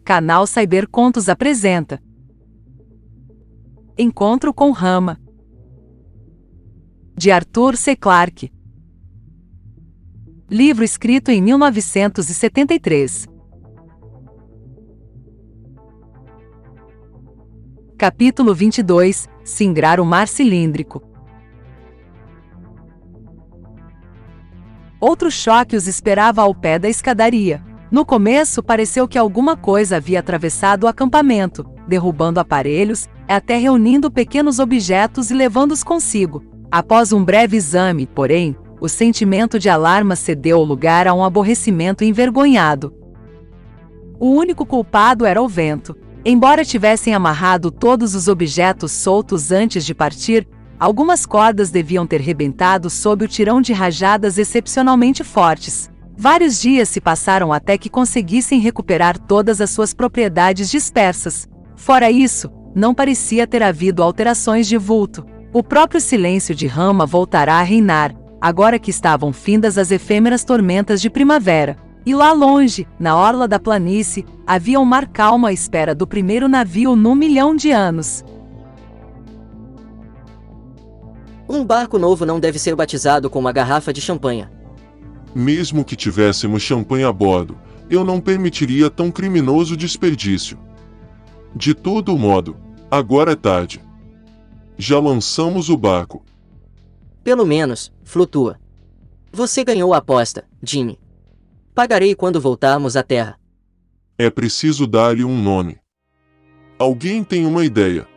Canal Cybercontos apresenta Encontro com Rama, de Arthur C. Clarke. Livro escrito em 1973. Capítulo 22 – Singrar o Mar Cilíndrico. Outro choque os esperava ao pé da escadaria. No começo, pareceu que alguma coisa havia atravessado o acampamento, derrubando aparelhos, até reunindo pequenos objetos e levando-os consigo. Após um breve exame, porém, o sentimento de alarma cedeu lugar a um aborrecimento envergonhado. O único culpado era o vento. Embora tivessem amarrado todos os objetos soltos antes de partir, algumas cordas deviam ter rebentado sob o tirão de rajadas excepcionalmente fortes. Vários dias se passaram até que conseguissem recuperar todas as suas propriedades dispersas. Fora isso, não parecia ter havido alterações de vulto. O próprio silêncio de Rama voltará a reinar, agora que estavam findas as efêmeras tormentas de primavera. E lá longe, na orla da planície, havia um mar calmo à espera do primeiro navio num milhão de anos. Um barco novo não deve ser batizado com uma garrafa de champanhe. Mesmo que tivéssemos champanhe a bordo, eu não permitiria tão criminoso desperdício. De todo modo, agora é tarde. Já lançamos o barco. Pelo menos, flutua. Você ganhou a aposta, Jimmy. Pagarei quando voltarmos à terra. É preciso dar-lhe um nome. Alguém tem uma ideia?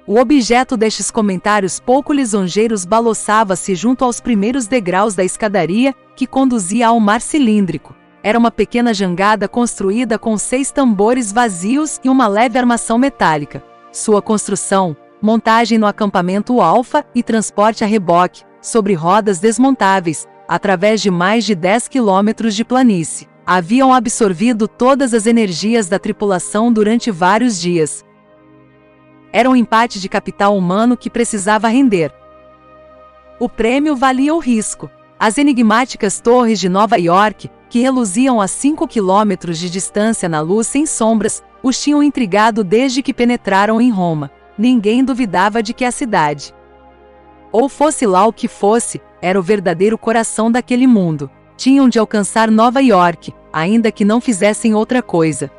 O objeto destes comentários pouco lisonjeiros balançava-se junto aos primeiros degraus da escadaria que conduzia ao mar cilíndrico. Era uma pequena jangada construída com 6 tambores vazios e uma leve armação metálica. Sua construção, montagem no acampamento Alfa e transporte a reboque, sobre rodas desmontáveis, através de mais de 10 quilômetros de planície, haviam absorvido todas as energias da tripulação durante vários dias. Era um empate de capital humano que precisava render. O prêmio valia o risco. As enigmáticas torres de Nova York, que reluziam a 5 quilômetros de distância na luz sem sombras, os tinham intrigado desde que penetraram em Roma. Ninguém duvidava de que a cidade, ou fosse lá o que fosse, era o verdadeiro coração daquele mundo. Tinham de alcançar Nova York, ainda que não fizessem outra coisa.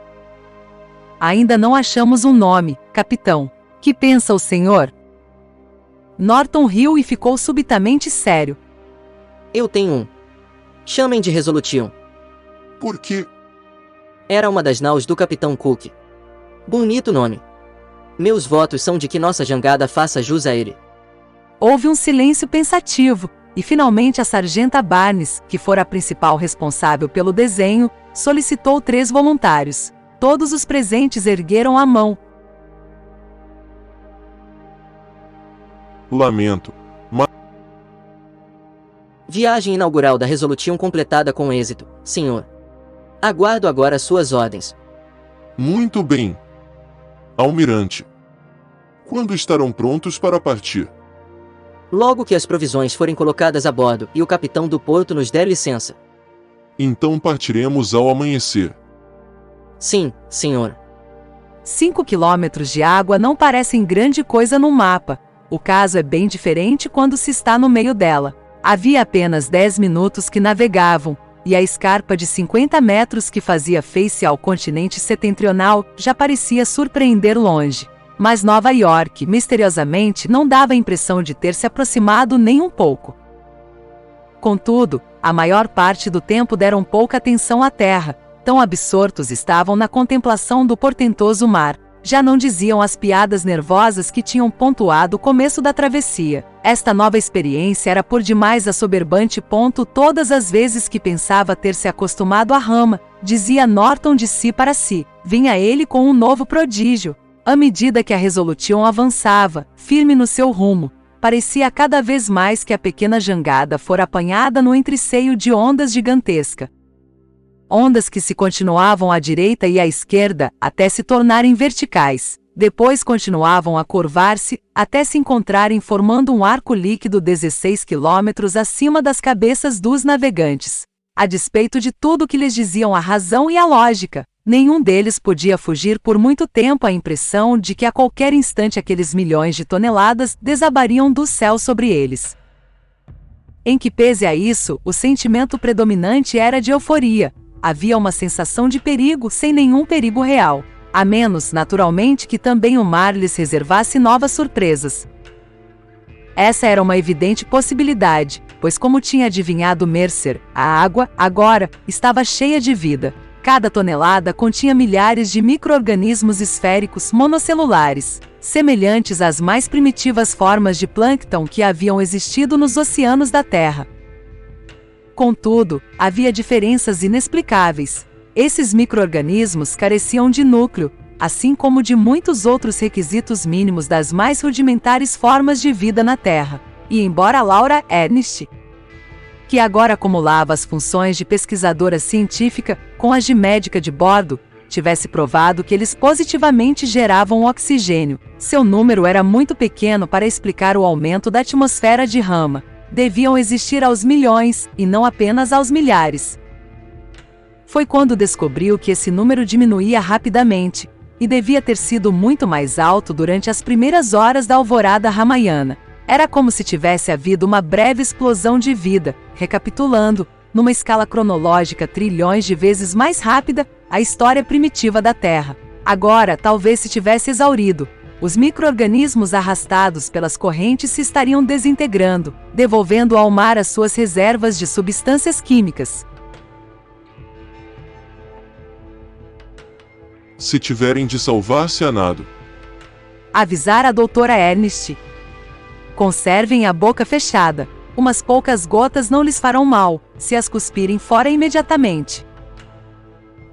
Ainda não achamos um nome, capitão. Que pensa o senhor? Norton riu e ficou subitamente sério. Eu tenho um. Chamem de Resolution. Por quê? Era uma das naus do Capitão Cook. Bonito nome. Meus votos são de que nossa jangada faça jus a ele. Houve um silêncio pensativo, e finalmente a sargenta Barnes, que fora a principal responsável pelo desenho, solicitou 3 voluntários. Todos os presentes ergueram a mão. Lamento, mas... Viagem inaugural da Resolution completada com êxito, senhor. Aguardo agora suas ordens. Muito bem. Almirante. Quando estarão prontos para partir? Logo que as provisões forem colocadas a bordo e o capitão do porto nos der licença. Então partiremos ao amanhecer. Sim, senhor. 5 quilômetros de água não parecem grande coisa no mapa. O caso é bem diferente quando se está no meio dela. Havia apenas 10 minutos que navegavam, e a escarpa de 50 metros que fazia face ao continente setentrional já parecia surpreender longe. Mas Nova York, misteriosamente, não dava a impressão de ter se aproximado nem um pouco. Contudo, a maior parte do tempo deram pouca atenção à terra, tão absortos estavam na contemplação do portentoso mar. Já não diziam as piadas nervosas que tinham pontuado o começo da travessia. Esta nova experiência era por demais assoberbante. Todas as vezes que pensava ter se acostumado à Rama, dizia Norton de si para si, vinha ele com um novo prodígio. À medida que a Resolution avançava, firme no seu rumo, parecia cada vez mais que a pequena jangada fora apanhada no entreceio de ondas gigantescas. Ondas que se continuavam à direita e à esquerda, até se tornarem verticais. Depois continuavam a curvar-se, até se encontrarem formando um arco líquido 16 quilômetros acima das cabeças dos navegantes. A despeito de tudo que lhes diziam a razão e a lógica, Nenhum deles podia fugir por muito tempo à impressão de que a qualquer instante aqueles milhões de toneladas desabariam do céu sobre eles. Em que pese a isso, o sentimento predominante era de euforia. Havia uma sensação de perigo sem nenhum perigo real, a menos, naturalmente, que também o mar lhes reservasse novas surpresas. Essa era uma evidente possibilidade, pois, como tinha adivinhado Mercer, a água, agora, estava cheia de vida. Cada tonelada continha milhares de micro-organismos esféricos monocelulares, semelhantes às mais primitivas formas de plâncton que haviam existido nos oceanos da Terra. Contudo, havia diferenças inexplicáveis. Esses micro-organismos careciam de núcleo, assim como de muitos outros requisitos mínimos das mais rudimentares formas de vida na Terra. E embora Laura Ernst, que agora acumulava as funções de pesquisadora científica com as de médica de bordo, tivesse provado que eles positivamente geravam oxigênio, seu número era muito pequeno para explicar o aumento da atmosfera de Rama. Deviam existir aos milhões, e não apenas aos milhares. Foi quando descobriu que esse número diminuía rapidamente, e devia ter sido muito mais alto durante as primeiras horas da alvorada ramaiana. Era como se tivesse havido uma breve explosão de vida, recapitulando, numa escala cronológica trilhões de vezes mais rápida, a história primitiva da Terra. Agora, talvez se tivesse exaurido. Os micro-organismos arrastados pelas correntes se estariam desintegrando, devolvendo ao mar as suas reservas de substâncias químicas. Se tiverem de salvar-se a nado. Avisar a doutora Ernst. Conservem a boca fechada. Umas poucas gotas não lhes farão mal, se as cuspirem fora imediatamente.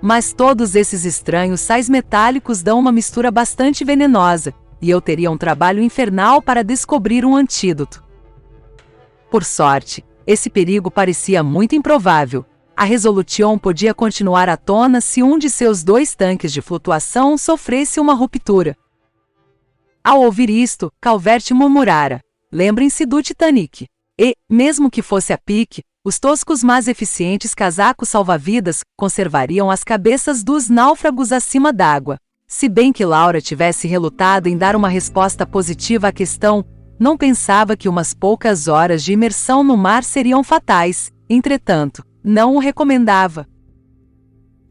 Mas todos esses estranhos sais metálicos dão uma mistura bastante venenosa, e eu teria um trabalho infernal para descobrir um antídoto. Por sorte, esse perigo parecia muito improvável. A Resolution podia continuar à tona se um de seus 2 tanques de flutuação sofresse uma ruptura. Ao ouvir isto, Calvert murmurara: lembrem-se do Titanic. E, mesmo que fosse a pique, os toscos mas eficientes casacos salva-vidas conservariam as cabeças dos náufragos acima d'água. Se bem que Laura tivesse relutado em dar uma resposta positiva à questão, não pensava que umas poucas horas de imersão no mar seriam fatais. Entretanto, não o recomendava.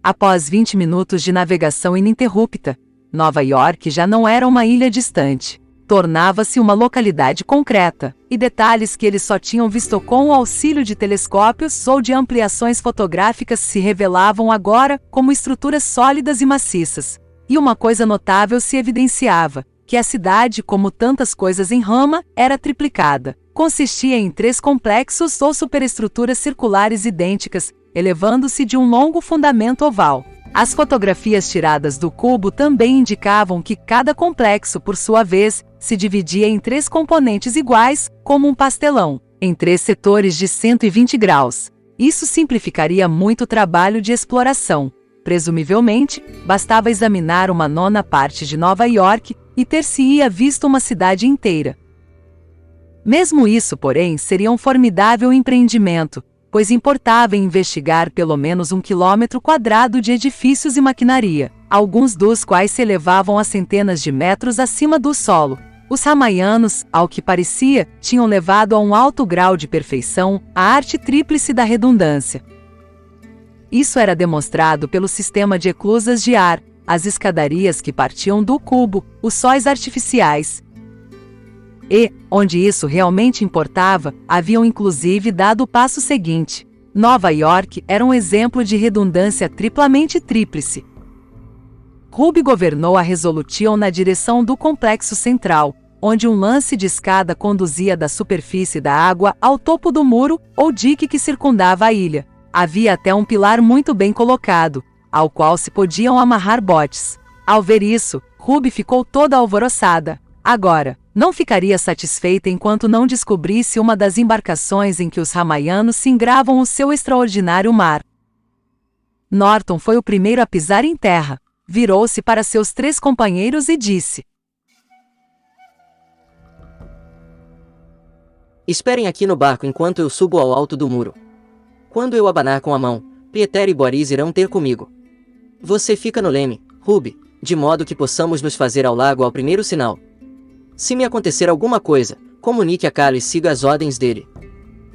Após 20 minutos de navegação ininterrupta, Nova York já não era uma ilha distante. Tornava-se uma localidade concreta, e detalhes que eles só tinham visto com o auxílio de telescópios ou de ampliações fotográficas se revelavam agora como estruturas sólidas e maciças. E uma coisa notável se evidenciava, que a cidade, como tantas coisas em Rama, era triplicada. Consistia em 3 complexos ou superestruturas circulares idênticas, elevando-se de um longo fundamento oval. As fotografias tiradas do cubo também indicavam que cada complexo, por sua vez, se dividia em 3 componentes iguais, como um pastelão, em 3 setores de 120 graus. Isso simplificaria muito o trabalho de exploração. Presumivelmente, bastava examinar uma 9ª parte de Nova York e ter-se-ia visto uma cidade inteira. Mesmo isso, porém, seria um formidável empreendimento, pois importava investigar pelo menos 1 km² de edifícios e maquinaria, alguns dos quais se elevavam a centenas de metros acima do solo. Os ramaianos, ao que parecia, tinham levado a um alto grau de perfeição a arte tríplice da redundância. Isso era demonstrado pelo sistema de eclusas de ar, as escadarias que partiam do cubo, os sóis artificiais. E, onde isso realmente importava, haviam inclusive dado o passo seguinte. Nova York era um exemplo de redundância triplamente tríplice. Ruby governou a Resolution na direção do complexo central, onde um lance de escada conduzia da superfície da água ao topo do muro ou dique que circundava a ilha. Havia até um pilar muito bem colocado, ao qual se podiam amarrar botes. Ao ver isso, Ruby ficou toda alvoroçada. Agora, não ficaria satisfeita enquanto não descobrisse uma das embarcações em que os ramaianos singravam o seu extraordinário mar. Norton foi o primeiro a pisar em terra, virou-se para seus 3 companheiros e disse: Esperem aqui no barco enquanto eu subo ao alto do muro. Quando eu abanar com a mão, Pieter e Boris irão ter comigo. Você fica no leme, Ruby, de modo que possamos nos fazer ao lago ao primeiro sinal. Se me acontecer alguma coisa, comunique a Carl e siga as ordens dele.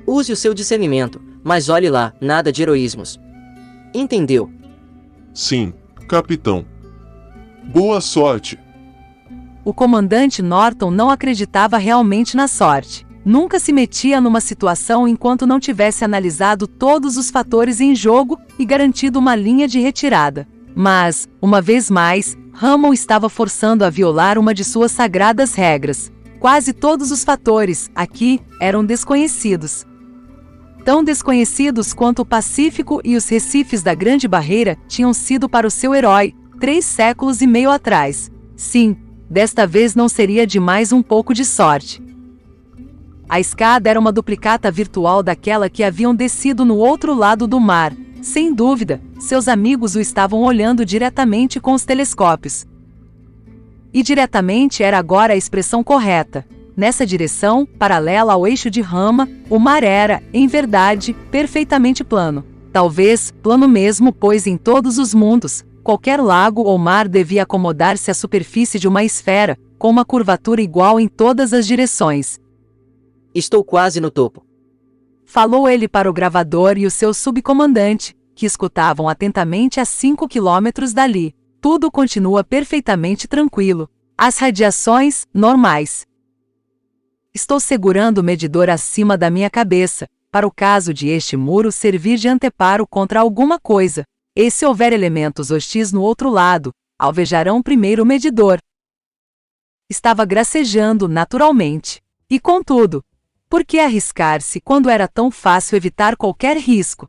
Use o seu discernimento, mas olhe lá, nada de heroísmos. Entendeu? Sim, capitão. Boa sorte. O comandante Norton não acreditava realmente na sorte. Nunca se metia numa situação enquanto não tivesse analisado todos os fatores em jogo e garantido uma linha de retirada. Mas, uma vez mais, Hammond estava forçando a violar uma de suas sagradas regras. Quase todos os fatores, aqui, eram desconhecidos. Tão desconhecidos quanto o Pacífico e os recifes da Grande Barreira tinham sido para o seu herói, 3 séculos e meio atrás. Sim, desta vez não seria demais um pouco de sorte. A escada era uma duplicata virtual daquela que haviam descido no outro lado do mar. Sem dúvida, seus amigos o estavam olhando diretamente com os telescópios. E diretamente era agora a expressão correta. Nessa direção, paralela ao eixo de Rama, o mar era, em verdade, perfeitamente plano. Talvez, plano mesmo, pois em todos os mundos, qualquer lago ou mar devia acomodar-se à superfície de uma esfera, com uma curvatura igual em todas as direções. Estou quase no topo. Falou ele para o gravador e o seu subcomandante, que escutavam atentamente a 5 quilômetros dali. Tudo continua perfeitamente tranquilo. As radiações, normais. Estou segurando o medidor acima da minha cabeça, para o caso de este muro servir de anteparo contra alguma coisa. E se houver elementos hostis no outro lado, alvejarão primeiro o medidor. Estava gracejando naturalmente. E contudo, por que arriscar-se quando era tão fácil evitar qualquer risco?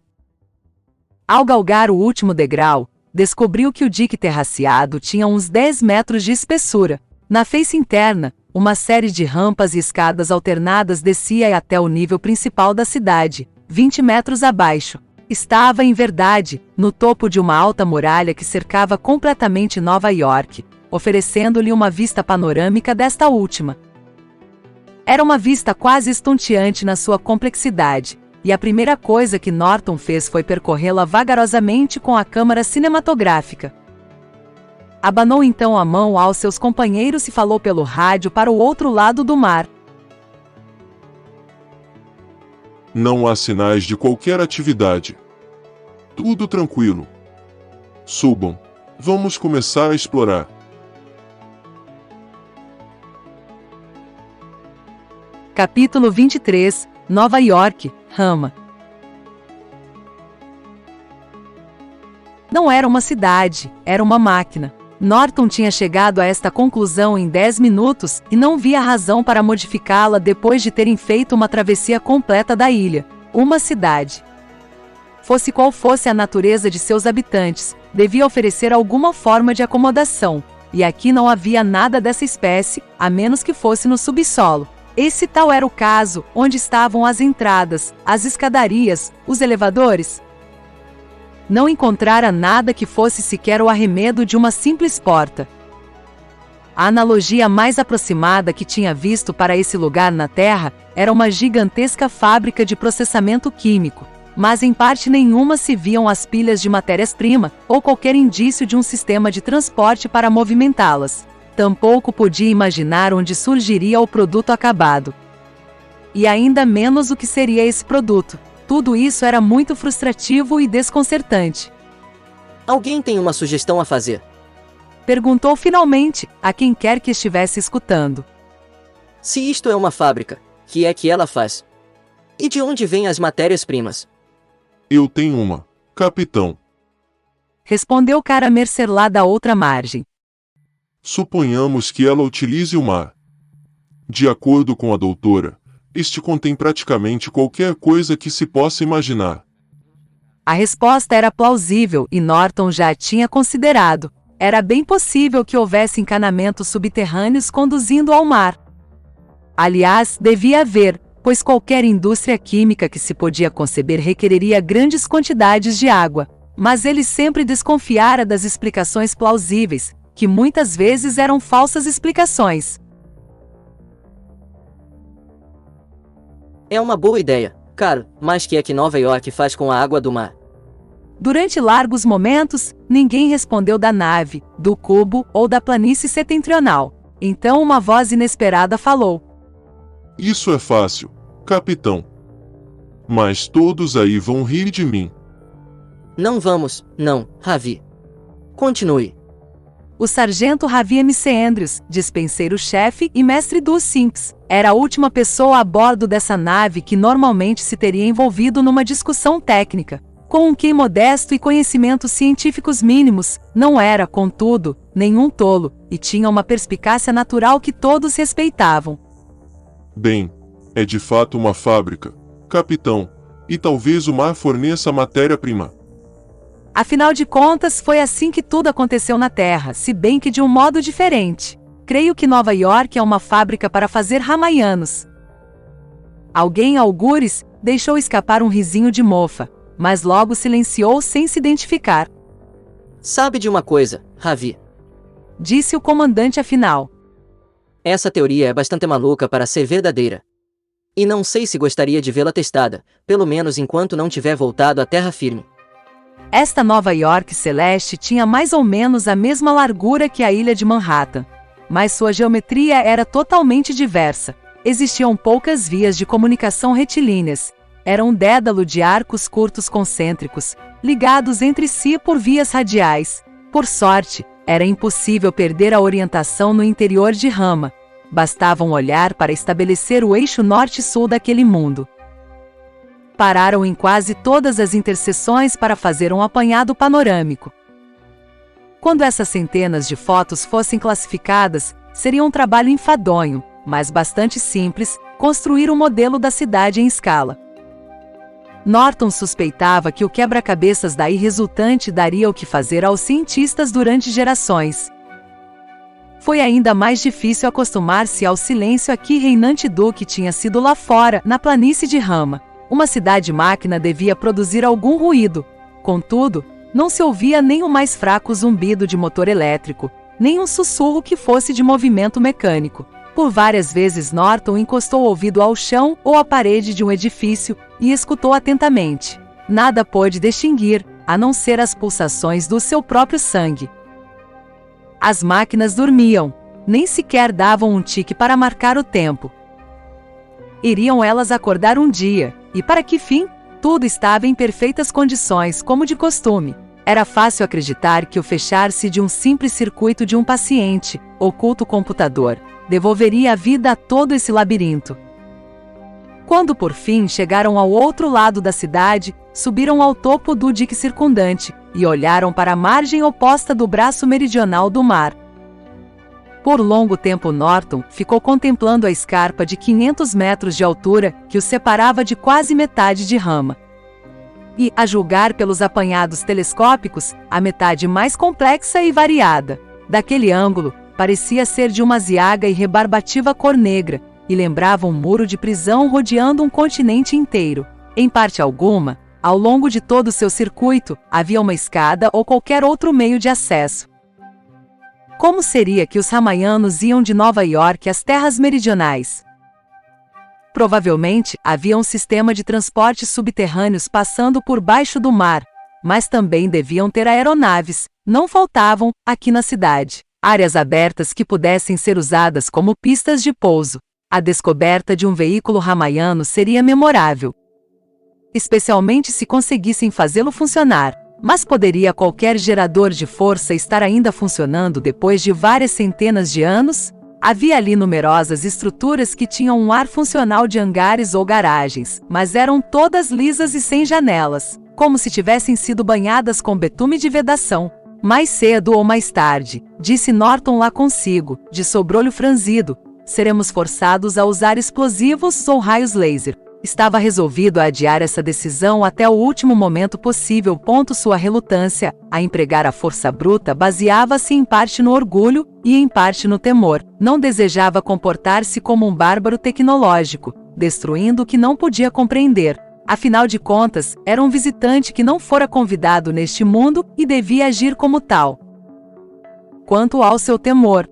Ao galgar o último degrau, descobriu que o dique terraceado tinha uns 10 metros de espessura. Na face interna, uma série de rampas e escadas alternadas descia até o nível principal da cidade, 20 metros abaixo. Estava, em verdade, no topo de uma alta muralha que cercava completamente Nova York, oferecendo-lhe uma vista panorâmica desta última. Era uma vista quase estonteante na sua complexidade, e a primeira coisa que Norton fez foi percorrê-la vagarosamente com a câmara cinematográfica. Abanou então a mão aos seus companheiros e falou pelo rádio para o outro lado do mar. Não há sinais de qualquer atividade. Tudo tranquilo. Subam. Vamos começar a explorar. Capítulo 23, Nova York, Rama. Não era uma cidade, era uma máquina. Norton tinha chegado a esta conclusão em 10 minutos e não via razão para modificá-la depois de terem feito uma travessia completa da ilha. Uma cidade. Fosse qual fosse a natureza de seus habitantes, devia oferecer alguma forma de acomodação, e aqui não havia nada dessa espécie, a menos que fosse no subsolo. Esse tal era o caso, onde estavam as entradas, as escadarias, os elevadores. Não encontrara nada que fosse sequer o arremedo de uma simples porta. A analogia mais aproximada que tinha visto para esse lugar na Terra era uma gigantesca fábrica de processamento químico, mas em parte nenhuma se viam as pilhas de matérias-prima ou qualquer indício de um sistema de transporte para movimentá-las. Tampouco podia imaginar onde surgiria o produto acabado. E ainda menos o que seria esse produto. Tudo isso era muito frustrativo e desconcertante. Alguém tem uma sugestão a fazer? Perguntou finalmente, a quem quer que estivesse escutando. Se isto é uma fábrica, que é que ela faz? E de onde vêm as matérias-primas? Eu tenho uma, capitão. Respondeu Cara Mercer lá da outra margem. Suponhamos que ela utilize o mar. De acordo com a doutora, este contém praticamente qualquer coisa que se possa imaginar. A resposta era plausível e Norton já a tinha considerado. Era bem possível que houvesse encanamentos subterrâneos conduzindo ao mar. Aliás, devia haver, pois qualquer indústria química que se podia conceber requereria grandes quantidades de água. Mas ele sempre desconfiara das explicações plausíveis, que muitas vezes eram falsas explicações. É uma boa ideia, caro, mas que é que Nova York faz com a água do mar? Durante largos momentos, ninguém respondeu da nave, do cubo ou da planície setentrional. Então uma voz inesperada falou: Isso é fácil, capitão. Mas todos aí vão rir de mim. Não vamos, não, Ravi. Continue. O sargento Ravi MC Andrews, dispenseiro-chefe e mestre dos Simps, era a última pessoa a bordo dessa nave que normalmente se teria envolvido numa discussão técnica. Com um QI modesto e conhecimentos científicos mínimos, não era, contudo, nenhum tolo, e tinha uma perspicácia natural que todos respeitavam. Bem, é de fato uma fábrica, capitão, e talvez o mar forneça matéria-prima. Afinal de contas, foi assim que tudo aconteceu na Terra, se bem que de um modo diferente. Creio que Nova York é uma fábrica para fazer ramaianos. Alguém, algures, deixou escapar um risinho de mofa, mas logo silenciou sem se identificar. Sabe de uma coisa, Ravi? Disse o comandante afinal. Essa teoria é bastante maluca para ser verdadeira. E não sei se gostaria de vê-la testada, pelo menos enquanto não tiver voltado à terra firme. Esta Nova York celeste tinha mais ou menos a mesma largura que a ilha de Manhattan, mas sua geometria era totalmente diversa. Existiam poucas vias de comunicação retilíneas. Era um dédalo de arcos curtos concêntricos, ligados entre si por vias radiais. Por sorte, era impossível perder a orientação no interior de Rama. Bastava um olhar para estabelecer o eixo norte-sul daquele mundo. Pararam em quase todas as interseções para fazer um apanhado panorâmico. Quando essas centenas de fotos fossem classificadas, seria um trabalho enfadonho, mas bastante simples, construir um modelo da cidade em escala. Norton suspeitava que o quebra-cabeças daí resultante daria o que fazer aos cientistas durante gerações. Foi ainda mais difícil acostumar-se ao silêncio aqui reinante do que tinha sido lá fora, na planície de Rama. Uma cidade-máquina devia produzir algum ruído. Contudo, não se ouvia nem o mais fraco zumbido de motor elétrico, nem um sussurro que fosse de movimento mecânico. Por várias vezes Norton encostou o ouvido ao chão ou à parede de um edifício e escutou atentamente. Nada pôde distinguir, a não ser as pulsações do seu próprio sangue. As máquinas dormiam, nem sequer davam um tique para marcar o tempo. Iriam elas acordar um dia, e para que fim? Tudo estava em perfeitas condições, como de costume. Era fácil acreditar que o fechar-se de um simples circuito de um paciente, oculto computador, devolveria a vida a todo esse labirinto. Quando por fim chegaram ao outro lado da cidade, subiram ao topo do dique circundante e olharam para a margem oposta do braço meridional do mar. Por longo tempo Norton ficou contemplando a escarpa de 500 metros de altura que o separava de quase metade de Rama. E, a julgar pelos apanhados telescópicos, a metade mais complexa e variada. Daquele ângulo, parecia ser de uma aziaga e rebarbativa cor negra, e lembrava um muro de prisão rodeando um continente inteiro. Em parte alguma, ao longo de todo o seu circuito, havia uma escada ou qualquer outro meio de acesso. Como seria que os ramaianos iam de Nova York às terras meridionais? Provavelmente, havia um sistema de transportes subterrâneos passando por baixo do mar, mas também deviam ter aeronaves, não faltavam, aqui na cidade, áreas abertas que pudessem ser usadas como pistas de pouso. A descoberta de um veículo ramaiano seria memorável, especialmente se conseguissem fazê-lo funcionar. Mas poderia qualquer gerador de força estar ainda funcionando depois de várias centenas de anos? Havia ali numerosas estruturas que tinham um ar funcional de hangares ou garagens, mas eram todas lisas e sem janelas, como se tivessem sido banhadas com betume de vedação. Mais cedo ou mais tarde, disse Norton lá consigo, de sobrolho franzido, seremos forçados a usar explosivos ou raios laser. Estava resolvido a adiar essa decisão até o último momento possível. Sua relutância a empregar a força bruta baseava-se em parte no orgulho e em parte no temor. Não desejava comportar-se como um bárbaro tecnológico, destruindo o que não podia compreender. Afinal de contas, era um visitante que não fora convidado neste mundo e devia agir como tal. Quanto ao seu temor,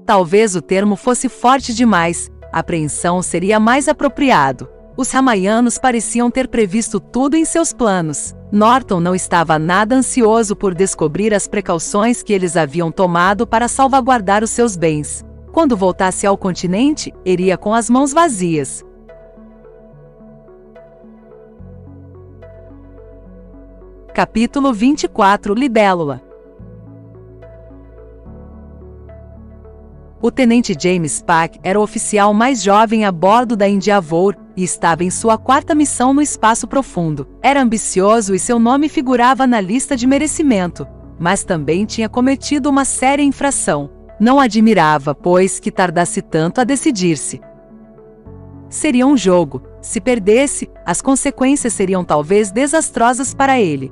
talvez o termo fosse forte demais. Apreensão seria mais apropriado. Os ramaianos pareciam ter previsto tudo em seus planos. Norton não estava nada ansioso por descobrir as precauções que eles haviam tomado para salvaguardar os seus bens. Quando voltasse ao continente, iria com as mãos vazias. Capítulo 24 – Libélula. O tenente James Pack era o oficial mais jovem a bordo da Endeavour e estava em sua 4ª missão no espaço profundo. Era ambicioso e seu nome figurava na lista de merecimento, mas também tinha cometido uma séria infração. Não admirava, pois, que tardasse tanto a decidir-se. Seria um jogo. Se perdesse, as consequências seriam talvez desastrosas para ele.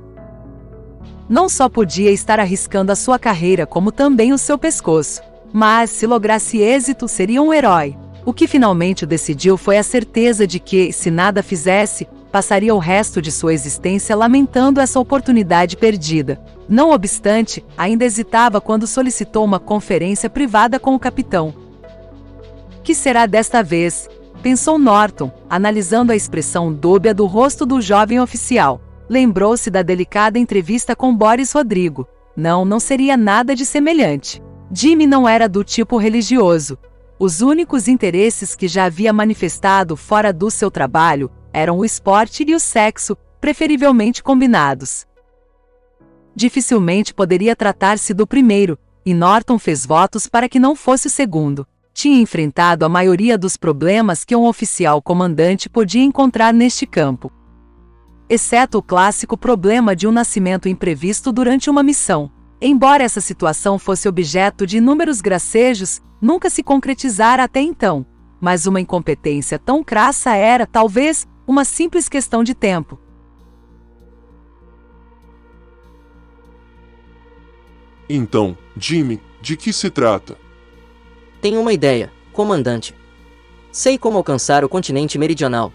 Não só podia estar arriscando a sua carreira, como também o seu pescoço. Mas, se lograsse êxito, seria um herói. O que finalmente o decidiu foi a certeza de que, se nada fizesse, passaria o resto de sua existência lamentando essa oportunidade perdida. Não obstante, ainda hesitava quando solicitou uma conferência privada com o capitão. Que será desta vez? Pensou Norton, analisando a expressão dúbia do rosto do jovem oficial. Lembrou-se da delicada entrevista com Boris Rodrigo. Não seria nada de semelhante. Jimmy não era do tipo religioso. Os únicos interesses que já havia manifestado fora do seu trabalho eram o esporte e o sexo, preferivelmente combinados. Dificilmente poderia tratar-se do primeiro, e Norton fez votos para que não fosse o segundo. Tinha enfrentado a maioria dos problemas que um oficial comandante podia encontrar neste campo, exceto o clássico problema de um nascimento imprevisto durante uma missão. Embora essa situação fosse objeto de inúmeros gracejos, nunca se concretizara até então, mas uma incompetência tão crassa era, talvez, uma simples questão de tempo. Então, Jimmy, de que se trata? Tenho uma ideia, comandante. Sei como alcançar o continente meridional.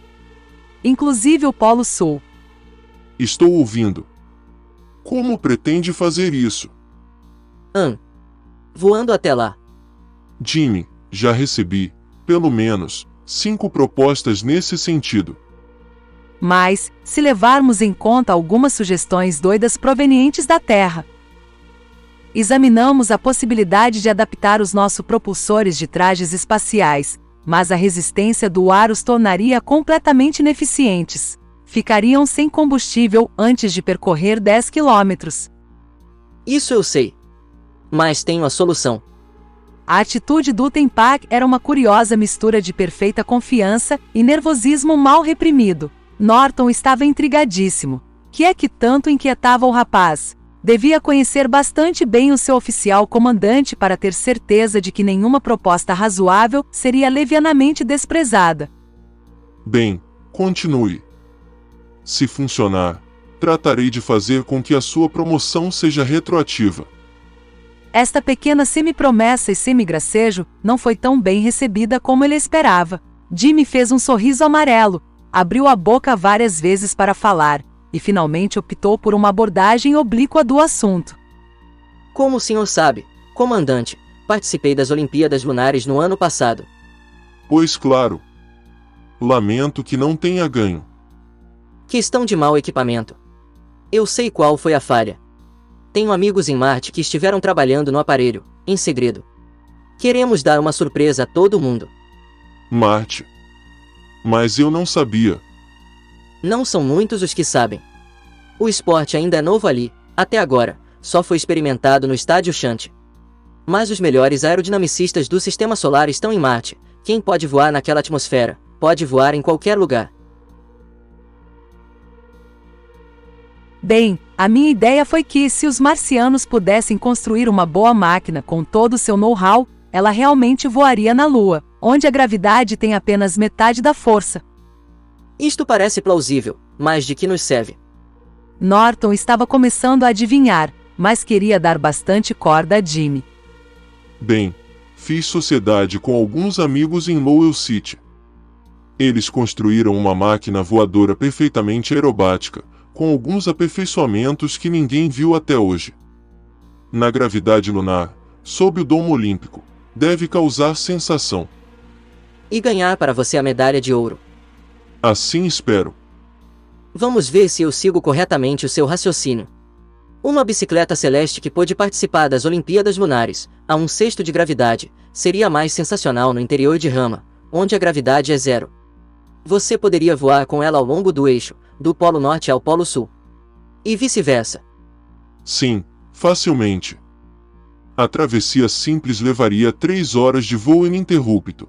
Inclusive o Polo Sul. Estou ouvindo. Como pretende fazer isso? Voando até lá. Jimmy, já recebi, pelo menos, 5 propostas nesse sentido. Mas, se levarmos em conta algumas sugestões doidas provenientes da Terra, examinamos a possibilidade de adaptar os nossos propulsores de trajes espaciais, mas a resistência do ar os tornaria completamente ineficientes. Ficariam sem combustível antes de percorrer 10 quilômetros. Isso eu sei. Mas tenho a solução. A atitude do Tempak era uma curiosa mistura de perfeita confiança e nervosismo mal reprimido. Norton estava intrigadíssimo. Que é que tanto inquietava o rapaz? Devia conhecer bastante bem o seu oficial comandante para ter certeza de que nenhuma proposta razoável seria levianamente desprezada. Bem, continue. Se funcionar, tratarei de fazer com que a sua promoção seja retroativa. Esta pequena semi-promessa e semi-gracejo não foi tão bem recebida como ele esperava. Jimmy fez um sorriso amarelo, abriu a boca várias vezes para falar, e finalmente optou por uma abordagem oblíqua do assunto. Como o senhor sabe, comandante, participei das Olimpíadas Lunares no ano passado. Pois claro. Lamento que não tenha ganho. Questão de mau equipamento. Eu sei qual foi a falha. Tenho amigos em Marte que estiveram trabalhando no aparelho, em segredo. Queremos dar uma surpresa a todo mundo. Marte. Mas eu não sabia. Não são muitos os que sabem. O esporte ainda é novo ali, até agora, só foi experimentado no estádio Shanti. Mas os melhores aerodinamicistas do Sistema Solar estão em Marte. Quem pode voar naquela atmosfera, pode voar em qualquer lugar. Bem, a minha ideia foi que, se os marcianos pudessem construir uma boa máquina com todo o seu know-how, ela realmente voaria na Lua, onde a gravidade tem apenas metade da força. Isto parece plausível, mas de que nos serve? Norton estava começando a adivinhar, mas queria dar bastante corda a Jimmy. Bem, fiz sociedade com alguns amigos em Lowell City. Eles construíram uma máquina voadora perfeitamente aerobática, com alguns aperfeiçoamentos que ninguém viu até hoje. Na gravidade lunar, sob o domo olímpico, deve causar sensação. E ganhar para você a medalha de ouro. Assim espero. Vamos ver se eu sigo corretamente o seu raciocínio. Uma bicicleta celeste que pôde participar das Olimpíadas Lunares, a 1/6 de gravidade, seria mais sensacional no interior de Rama, onde a gravidade é zero. Você poderia voar com ela ao longo do eixo, do Polo Norte ao Polo Sul. E vice-versa. Sim, facilmente. A travessia simples levaria 3 horas de voo ininterrupto.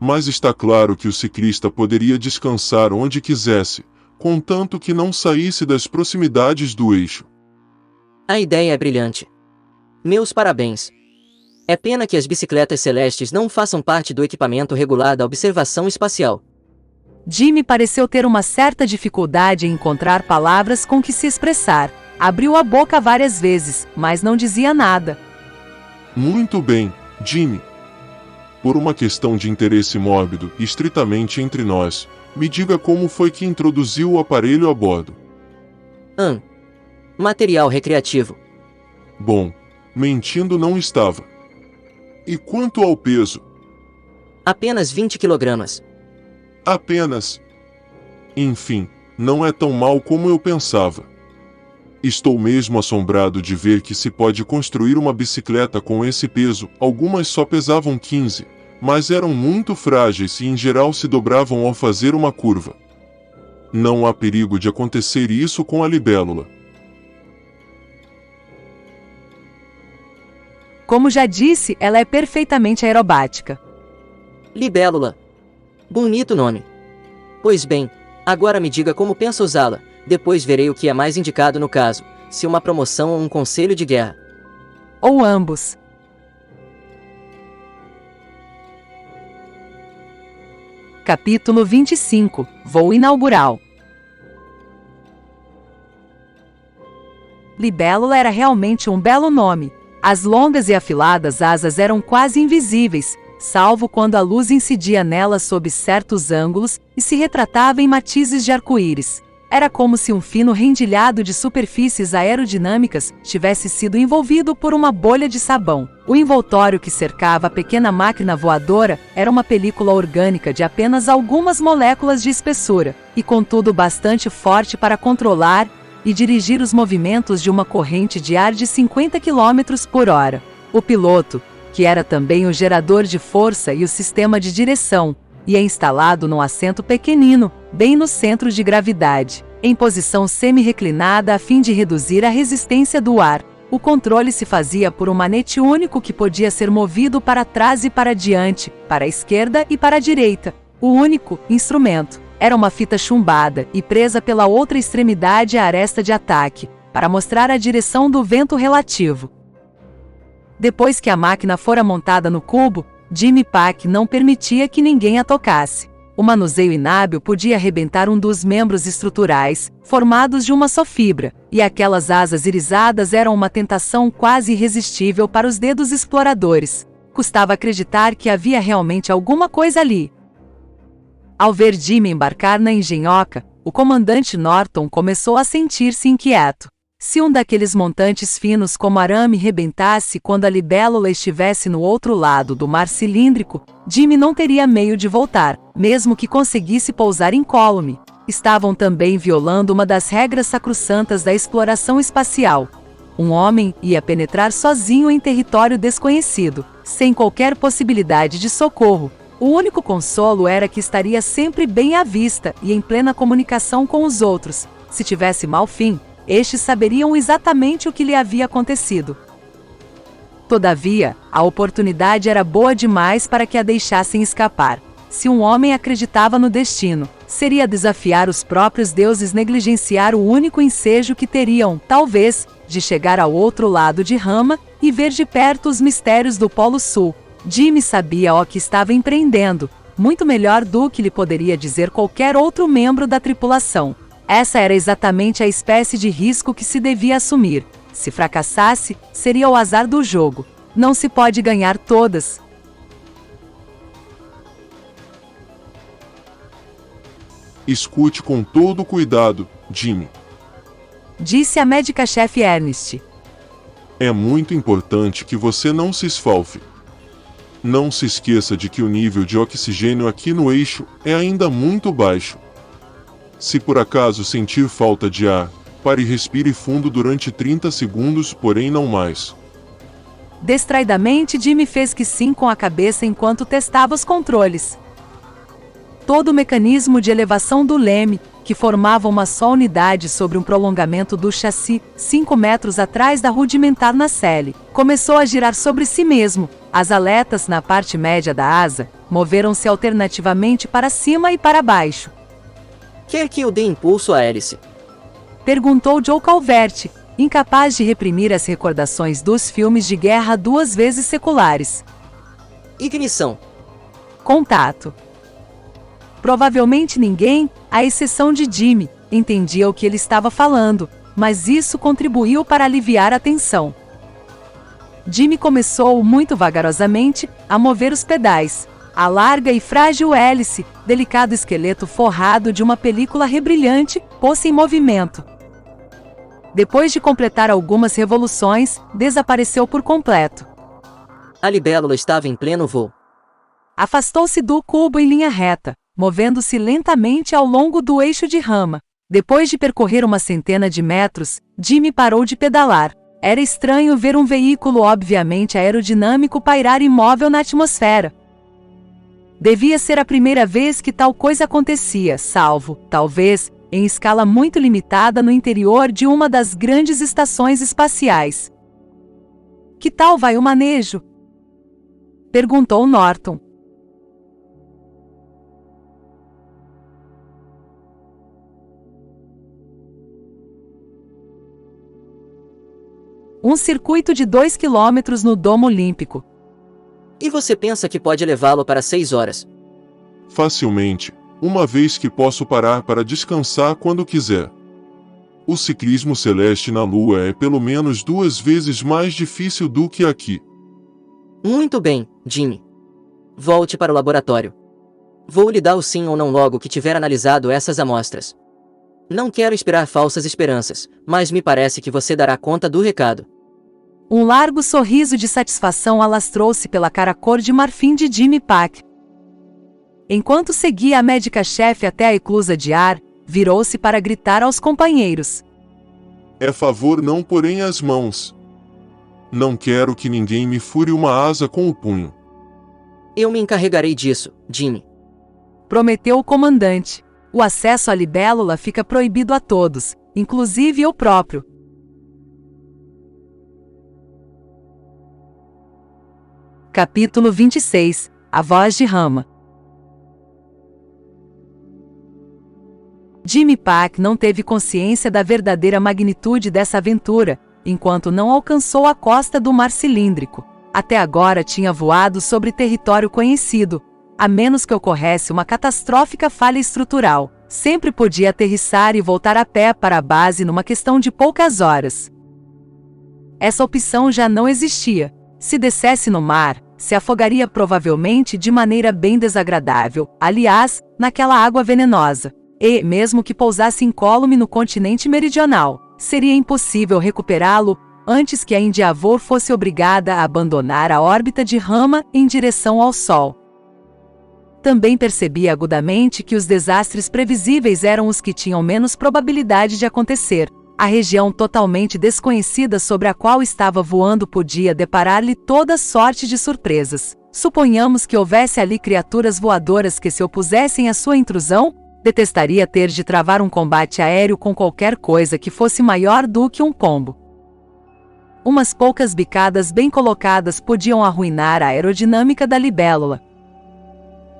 Mas está claro que o ciclista poderia descansar onde quisesse, contanto que não saísse das proximidades do eixo. A ideia é brilhante. Meus parabéns. É pena que as bicicletas celestes não façam parte do equipamento regular da observação espacial. Jimmy pareceu ter uma certa dificuldade em encontrar palavras com que se expressar. Abriu a boca várias vezes, mas não dizia nada. Muito bem, Jimmy. Por uma questão de interesse mórbido, estritamente entre nós, me diga como foi que introduziu o aparelho a bordo. Material recreativo. Bom, mentindo não estava. E quanto ao peso? Apenas 20 kg. Apenas. Enfim, não é tão mal como eu pensava. Estou mesmo assombrado de ver que se pode construir uma bicicleta com esse peso. Algumas só pesavam 15, mas eram muito frágeis e em geral se dobravam ao fazer uma curva. Não há perigo de acontecer isso com a libélula. Como já disse, ela é perfeitamente aerobática. Libélula. Bonito nome. Pois bem, agora me diga como pensa usá-la, depois verei o que é mais indicado no caso, se uma promoção ou um conselho de guerra. Ou ambos. Capítulo 25. Voo inaugural. Libélula era realmente um belo nome. As longas e afiladas asas eram quase invisíveis, salvo quando a luz incidia nelas sob certos ângulos e se retratava em matizes de arco-íris. Era como se um fino rendilhado de superfícies aerodinâmicas tivesse sido envolvido por uma bolha de sabão. O envoltório que cercava a pequena máquina voadora era uma película orgânica de apenas algumas moléculas de espessura, e contudo bastante forte para controlar e dirigir os movimentos de uma corrente de ar de 50 km por hora. O piloto, que era também o gerador de força e o sistema de direção, ia instalado num assento pequenino, bem no centro de gravidade, em posição semi-reclinada a fim de reduzir a resistência do ar. O controle se fazia por um manete único que podia ser movido para trás e para diante, para a esquerda e para a direita. O único instrumento era uma fita chumbada e presa pela outra extremidade à aresta de ataque, para mostrar a direção do vento relativo. Depois que a máquina fora montada no cubo, Jimmy Pack não permitia que ninguém a tocasse. O manuseio inábil podia arrebentar um dos membros estruturais, formados de uma só fibra, e aquelas asas irisadas eram uma tentação quase irresistível para os dedos exploradores. Custava acreditar que havia realmente alguma coisa ali. Ao ver Jimmy embarcar na engenhoca, o comandante Norton começou a sentir-se inquieto. Se um daqueles montantes finos como arame rebentasse quando a libélula estivesse no outro lado do mar cilíndrico, Jimmy não teria meio de voltar, mesmo que conseguisse pousar incólume. Estavam também violando uma das regras sacrossantas da exploração espacial. Um homem ia penetrar sozinho em território desconhecido, sem qualquer possibilidade de socorro. O único consolo era que estaria sempre bem à vista e em plena comunicação com os outros. Se tivesse mau fim, estes saberiam exatamente o que lhe havia acontecido. Todavia, a oportunidade era boa demais para que a deixassem escapar. Se um homem acreditava no destino, seria desafiar os próprios deuses negligenciar o único ensejo que teriam, talvez, de chegar ao outro lado de Rama e ver de perto os mistérios do Polo Sul. Jimmy sabia o que estava empreendendo, muito melhor do que lhe poderia dizer qualquer outro membro da tripulação. Essa era exatamente a espécie de risco que se devia assumir. Se fracassasse, seria o azar do jogo. Não se pode ganhar todas. Escute com todo cuidado, Jimmy. Disse a médica-chefe Ernest. É muito importante que você não se esfalfe. Não se esqueça de que o nível de oxigênio aqui no eixo é ainda muito baixo. Se por acaso sentir falta de ar, pare e respire fundo durante 30 segundos, porém não mais. Distraidamente, Jimmy fez que sim com a cabeça enquanto testava os controles. Todo o mecanismo de elevação do leme, que formava uma só unidade sobre um prolongamento do chassi, 5 metros atrás da rudimentar nacelle, começou a girar sobre si mesmo. As aletas na parte média da asa moveram-se alternativamente para cima e para baixo. Quer que eu dê impulso à hélice? Perguntou Joe Calvert, incapaz de reprimir as recordações dos filmes de guerra 2 vezes seculares. Ignição. Contato. Provavelmente ninguém, à exceção de Jimmy, entendia o que ele estava falando, mas isso contribuiu para aliviar a tensão. Jimmy começou, muito vagarosamente, a mover os pedais. A larga e frágil hélice, delicado esqueleto forrado de uma película rebrilhante, pôs-se em movimento. Depois de completar algumas revoluções, desapareceu por completo. A libélula estava em pleno voo. Afastou-se do cubo em linha reta, movendo-se lentamente ao longo do eixo de rama. Depois de percorrer uma centena de metros, Jimmy parou de pedalar. Era estranho ver um veículo obviamente aerodinâmico pairar imóvel na atmosfera. Devia ser a primeira vez que tal coisa acontecia, salvo, talvez, em escala muito limitada no interior de uma das grandes estações espaciais. Que tal vai o manejo? Perguntou Norton. Um circuito de 2 quilômetros no domo olímpico. E você pensa que pode levá-lo para 6 horas? Facilmente, uma vez que posso parar para descansar quando quiser. O ciclismo celeste na Lua é pelo menos 2 vezes mais difícil do que aqui. Muito bem, Jimmy. Volte para o laboratório. Vou lhe dar o sim ou não logo que tiver analisado essas amostras. Não quero inspirar falsas esperanças, mas me parece que você dará conta do recado. Um largo sorriso de satisfação alastrou-se pela cara cor de marfim de Jimmy Pack. Enquanto seguia a médica-chefe até a eclusa de ar, virou-se para gritar aos companheiros. É favor não porém as mãos. Não quero que ninguém me fure uma asa com o punho. Eu me encarregarei disso, Jimmy. Prometeu o comandante. O acesso à libélula fica proibido a todos, inclusive eu próprio. Capítulo 26. A voz de Rama. Jimmy Pack não teve consciência da verdadeira magnitude dessa aventura, enquanto não alcançou a costa do mar cilíndrico. Até agora tinha voado sobre território conhecido. A menos que ocorresse uma catastrófica falha estrutural, sempre podia aterrissar e voltar a pé para a base numa questão de poucas horas. Essa opção já não existia. Se descesse no mar, se afogaria provavelmente de maneira bem desagradável, aliás, naquela água venenosa. E, mesmo que pousasse incólume no continente meridional, seria impossível recuperá-lo antes que a Endeavour fosse obrigada a abandonar a órbita de Rama em direção ao Sol. Também percebia agudamente que os desastres previsíveis eram os que tinham menos probabilidade de acontecer. A região totalmente desconhecida sobre a qual estava voando podia deparar-lhe toda sorte de surpresas. Suponhamos que houvesse ali criaturas voadoras que se opusessem à sua intrusão. Detestaria ter de travar um combate aéreo com qualquer coisa que fosse maior do que um pombo. Umas poucas bicadas bem colocadas podiam arruinar a aerodinâmica da libélula.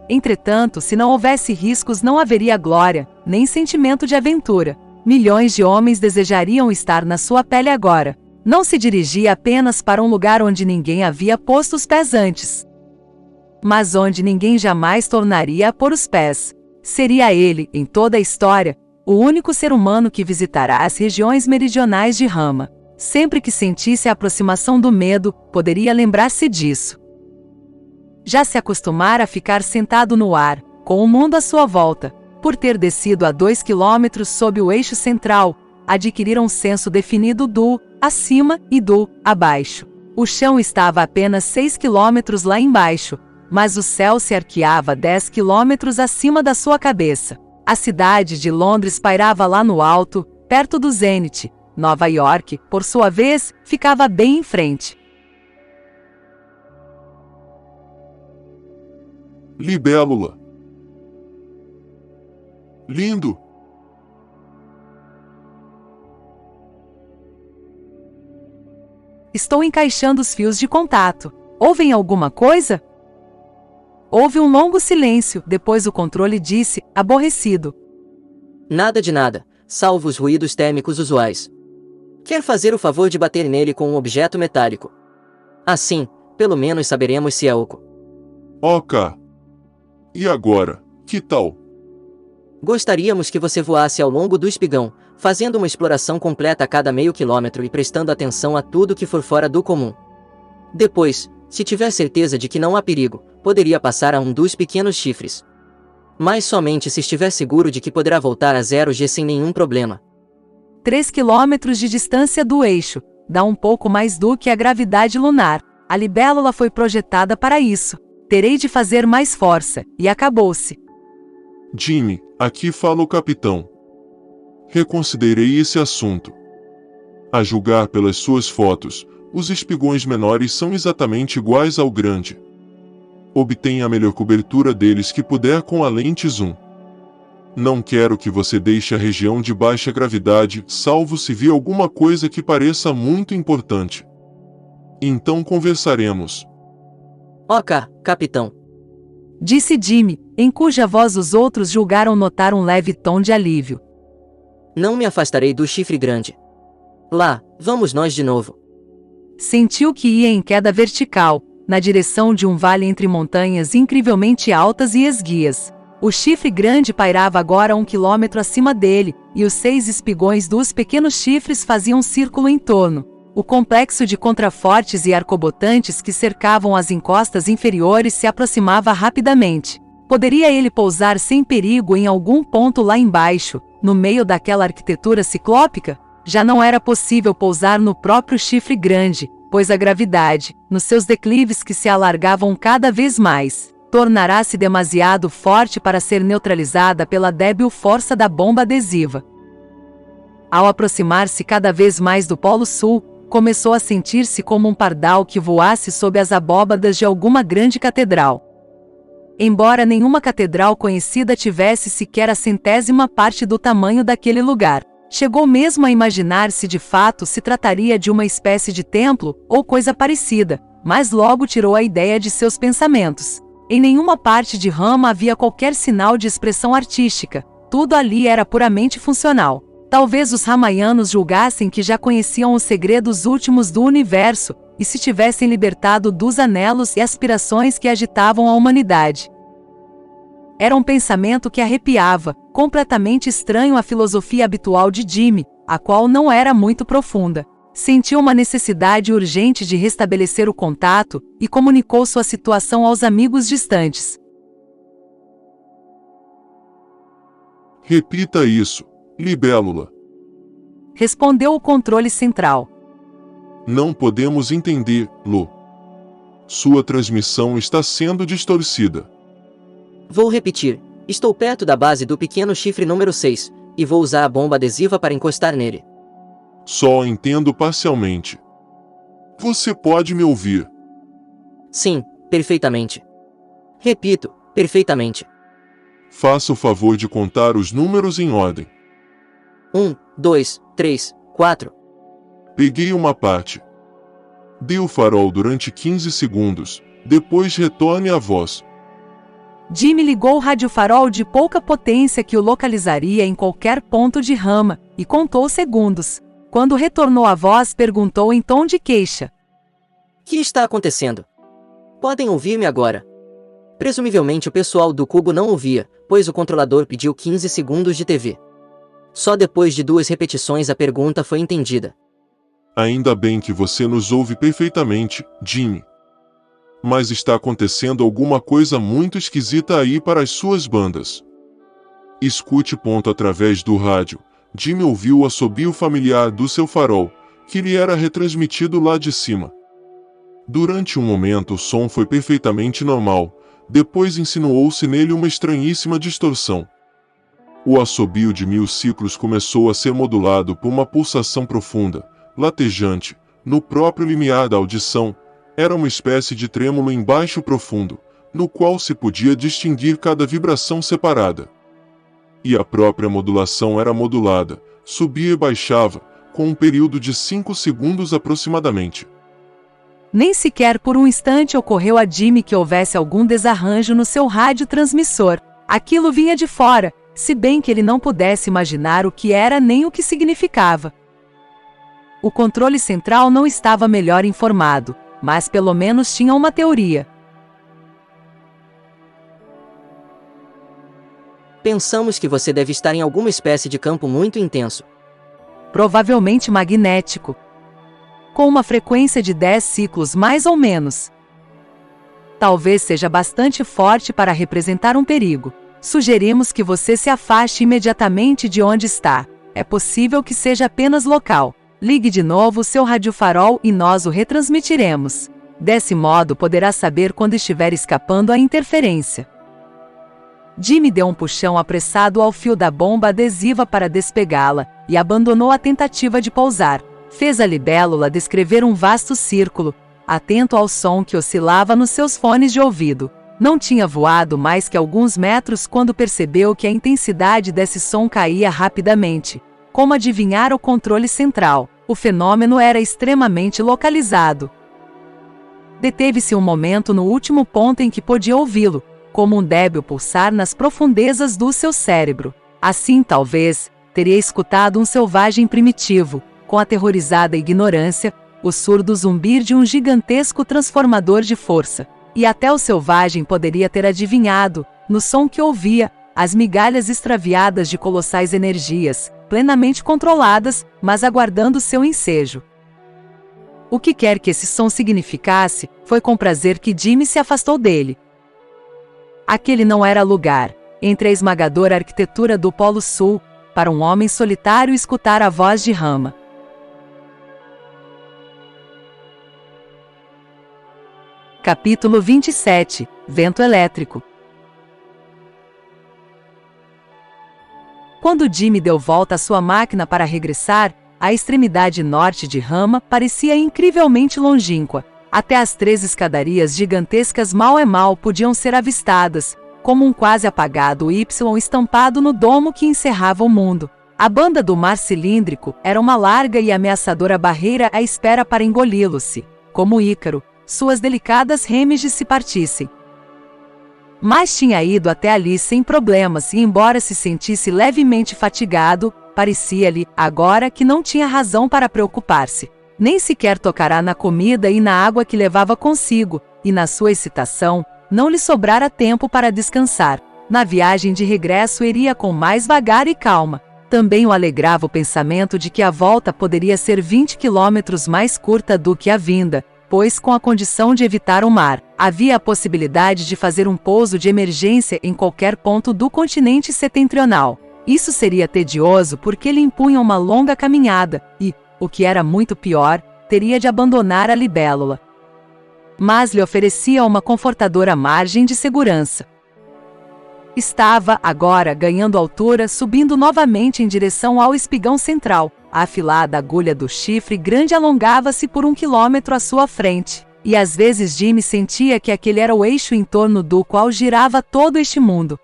Entretanto, se não houvesse riscos, não haveria glória, nem sentimento de aventura. Milhões de homens desejariam estar na sua pele agora. Não se dirigia apenas para um lugar onde ninguém havia posto os pés antes, mas onde ninguém jamais tornaria a pôr os pés. Seria ele, em toda a história, o único ser humano que visitará as regiões meridionais de Rama. Sempre que sentisse a aproximação do medo, poderia lembrar-se disso. Já se acostumara a ficar sentado no ar, com o mundo à sua volta. Por ter descido a 2 quilômetros sob o eixo central, adquirira um senso definido do acima e do abaixo. O chão estava a apenas 6 quilômetros lá embaixo, mas o céu se arqueava 10 quilômetros acima da sua cabeça. A cidade de Londres pairava lá no alto, perto do zênite. Nova York, por sua vez, ficava bem em frente. Libélula. Lindo! Estou encaixando os fios de contato. Ouvem alguma coisa? Houve um longo silêncio, depois o controle disse, aborrecido. Nada de nada, salvo os ruídos térmicos usuais. Quer fazer o favor de bater nele com um objeto metálico. Assim, pelo menos saberemos se é oco. Ok. E agora, que tal? Gostaríamos que você voasse ao longo do espigão, fazendo uma exploração completa a cada meio quilômetro e prestando atenção a tudo que for fora do comum. Depois, se tiver certeza de que não há perigo, poderia passar a um dos pequenos chifres. Mas somente se estiver seguro de que poderá voltar a 0G sem nenhum problema. 3 quilômetros de distância do eixo, dá um pouco mais do que a gravidade lunar. A libélula foi projetada para isso. Terei de fazer mais força, e acabou-se. Jimmy, aqui fala o capitão. Reconsiderei esse assunto. A julgar pelas suas fotos, os espigões menores são exatamente iguais ao grande. Obtenha a melhor cobertura deles que puder com a lente zoom. Não quero que você deixe a região de baixa gravidade, salvo se vir alguma coisa que pareça muito importante. Então conversaremos. Ok, capitão. Disse Jimmy, em cuja voz os outros julgaram notar um leve tom de alívio. Não me afastarei do chifre grande. Lá, vamos nós de novo. Sentiu que ia em queda vertical, na direção de um vale entre montanhas incrivelmente altas e esguias. O chifre grande pairava agora 1 quilômetro acima dele, e os 6 espigões dos pequenos chifres faziam um círculo em torno. O complexo de contrafortes e arcobotantes que cercavam as encostas inferiores se aproximava rapidamente. Poderia ele pousar sem perigo em algum ponto lá embaixo, no meio daquela arquitetura ciclópica? Já não era possível pousar no próprio chifre grande, pois a gravidade, nos seus declives que se alargavam cada vez mais, tornará-se demasiado forte para ser neutralizada pela débil força da bomba adesiva. Ao aproximar-se cada vez mais do Polo Sul, começou a sentir-se como um pardal que voasse sob as abóbadas de alguma grande catedral. Embora nenhuma catedral conhecida tivesse sequer a 100ª parte do tamanho daquele lugar, chegou mesmo a imaginar se de fato se trataria de uma espécie de templo ou coisa parecida, mas logo tirou a ideia de seus pensamentos. Em nenhuma parte de Rama havia qualquer sinal de expressão artística, tudo ali era puramente funcional. Talvez os ramaianos julgassem que já conheciam os segredos últimos do universo, e se tivessem libertado dos anelos e aspirações que agitavam a humanidade. Era um pensamento que arrepiava, completamente estranho à filosofia habitual de Jimmy, a qual não era muito profunda. Sentiu uma necessidade urgente de restabelecer o contato, e comunicou sua situação aos amigos distantes. Repita isso, libélula. Respondeu o controle central. Não podemos entender-lo. Sua transmissão está sendo distorcida. Vou repetir. Estou perto da base do pequeno chifre número 6, e vou usar a bomba adesiva para encostar nele. Só entendo parcialmente. Você pode me ouvir? Sim, perfeitamente. Repito, perfeitamente. Faça o favor de contar os números em ordem. 1, 2, 3, 4. Peguei uma parte. Dê o farol durante 15 segundos, depois retorne a voz. Jimmy ligou o radiofarol de pouca potência que o localizaria em qualquer ponto de Rama, e contou segundos. Quando retornou a voz, perguntou em tom de queixa. Que está acontecendo? Podem ouvir-me agora? Presumivelmente o pessoal do cubo não ouvia, pois o controlador pediu 15 segundos de TV. Só depois de 2 repetições a pergunta foi entendida. Ainda bem que você nos ouve perfeitamente, Jimmy. Mas está acontecendo alguma coisa muito esquisita aí para as suas bandas. Escute ponto através do rádio. Jimmy ouviu o assobio familiar do seu farol, que lhe era retransmitido lá de cima. Durante um momento o som foi perfeitamente normal, depois insinuou-se nele uma estranhíssima distorção. O assobio de 1000 ciclos começou a ser modulado por uma pulsação profunda, latejante, no próprio limiar da audição. Era uma espécie de trêmulo em baixo profundo, no qual se podia distinguir cada vibração separada. E a própria modulação era modulada, subia e baixava, com um período de 5 segundos aproximadamente. Nem sequer por um instante ocorreu a Jimmy que houvesse algum desarranjo no seu radiotransmissor. Aquilo vinha de fora, se bem que ele não pudesse imaginar o que era nem o que significava. O controle central não estava melhor informado, mas pelo menos tinha uma teoria. Pensamos que você deve estar em alguma espécie de campo muito intenso. Provavelmente magnético, com uma frequência de 10 ciclos mais ou menos. Talvez seja bastante forte para representar um perigo. Sugerimos que você se afaste imediatamente de onde está. É possível que seja apenas local. Ligue de novo o seu radiofarol e nós o retransmitiremos. Desse modo poderá saber quando estiver escapando a interferência. Jimmy deu um puxão apressado ao fio da bomba adesiva para despegá-la e abandonou a tentativa de pousar. Fez a libélula descrever um vasto círculo, atento ao som que oscilava nos seus fones de ouvido. Não tinha voado mais que alguns metros quando percebeu que a intensidade desse som caía rapidamente. Como adivinhar o controle central, o fenômeno era extremamente localizado. Deteve-se um momento no último ponto em que podia ouvi-lo, como um débil pulsar nas profundezas do seu cérebro. Assim, talvez, teria escutado um selvagem primitivo, com aterrorizada ignorância, o surdo zumbir de um gigantesco transformador de força. E até o selvagem poderia ter adivinhado, no som que ouvia, as migalhas extraviadas de colossais energias, plenamente controladas, mas aguardando seu ensejo. O que quer que esse som significasse, foi com prazer que Jimmy se afastou dele. Aquele não era lugar, entre a esmagadora arquitetura do Polo Sul, para um homem solitário escutar a voz de Rama. Capítulo 27 – Vento elétrico. Quando Jimmy deu volta à sua máquina para regressar, a extremidade norte de Rama parecia incrivelmente longínqua. Até as 3 escadarias gigantescas mal podiam ser avistadas, como um quase apagado Y estampado no domo que encerrava o mundo. A banda do mar cilíndrico era uma larga e ameaçadora barreira à espera para engoli-lo-se, como Ícaro, suas delicadas rêmeges se partissem. Mas tinha ido até ali sem problemas e, embora se sentisse levemente fatigado, parecia-lhe, agora, que não tinha razão para preocupar-se. Nem sequer tocará na comida e na água que levava consigo, e na sua excitação, não lhe sobrara tempo para descansar. Na viagem de regresso iria com mais vagar e calma. Também o alegrava o pensamento de que a volta poderia ser 20 quilômetros mais curta do que a vinda, pois com a condição de evitar o mar, havia a possibilidade de fazer um pouso de emergência em qualquer ponto do continente setentrional. Isso seria tedioso porque lhe impunha uma longa caminhada e, o que era muito pior, teria de abandonar a libélula. Mas lhe oferecia uma confortadora margem de segurança. Estava, agora, ganhando altura, subindo novamente em direção ao espigão central. A afilada agulha do chifre grande alongava-se por 1 quilômetro à sua frente, e às vezes Jimmy sentia que aquele era o eixo em torno do qual girava todo este mundo.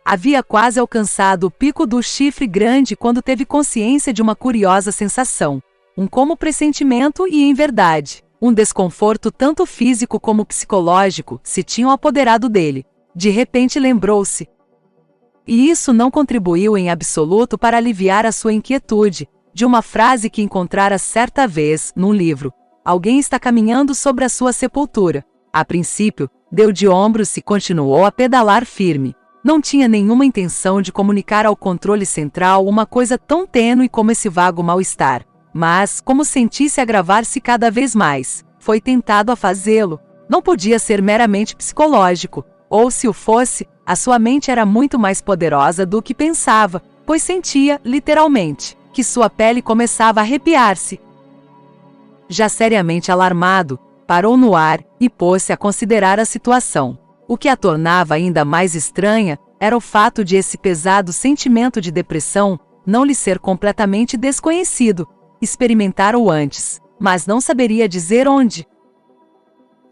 Havia quase alcançado o pico do chifre grande quando teve consciência de uma curiosa sensação, um como pressentimento e, em verdade, um desconforto tanto físico como psicológico se tinham apoderado dele. De repente lembrou-se. E isso não contribuiu em absoluto para aliviar a sua inquietude, de uma frase que encontrara certa vez, num livro. Alguém está caminhando sobre a sua sepultura. A princípio, deu de ombros e continuou a pedalar firme. Não tinha nenhuma intenção de comunicar ao controle central uma coisa tão tênue como esse vago mal-estar. Mas, como sentisse agravar-se cada vez mais, foi tentado a fazê-lo. Não podia ser meramente psicológico, ou se o fosse, a sua mente era muito mais poderosa do que pensava, pois sentia, literalmente, que sua pele começava a arrepiar-se. Já seriamente alarmado, parou no ar e pôs-se a considerar a situação. O que a tornava ainda mais estranha era o fato de esse pesado sentimento de depressão não lhe ser completamente desconhecido. Experimentara-o antes, mas não saberia dizer onde.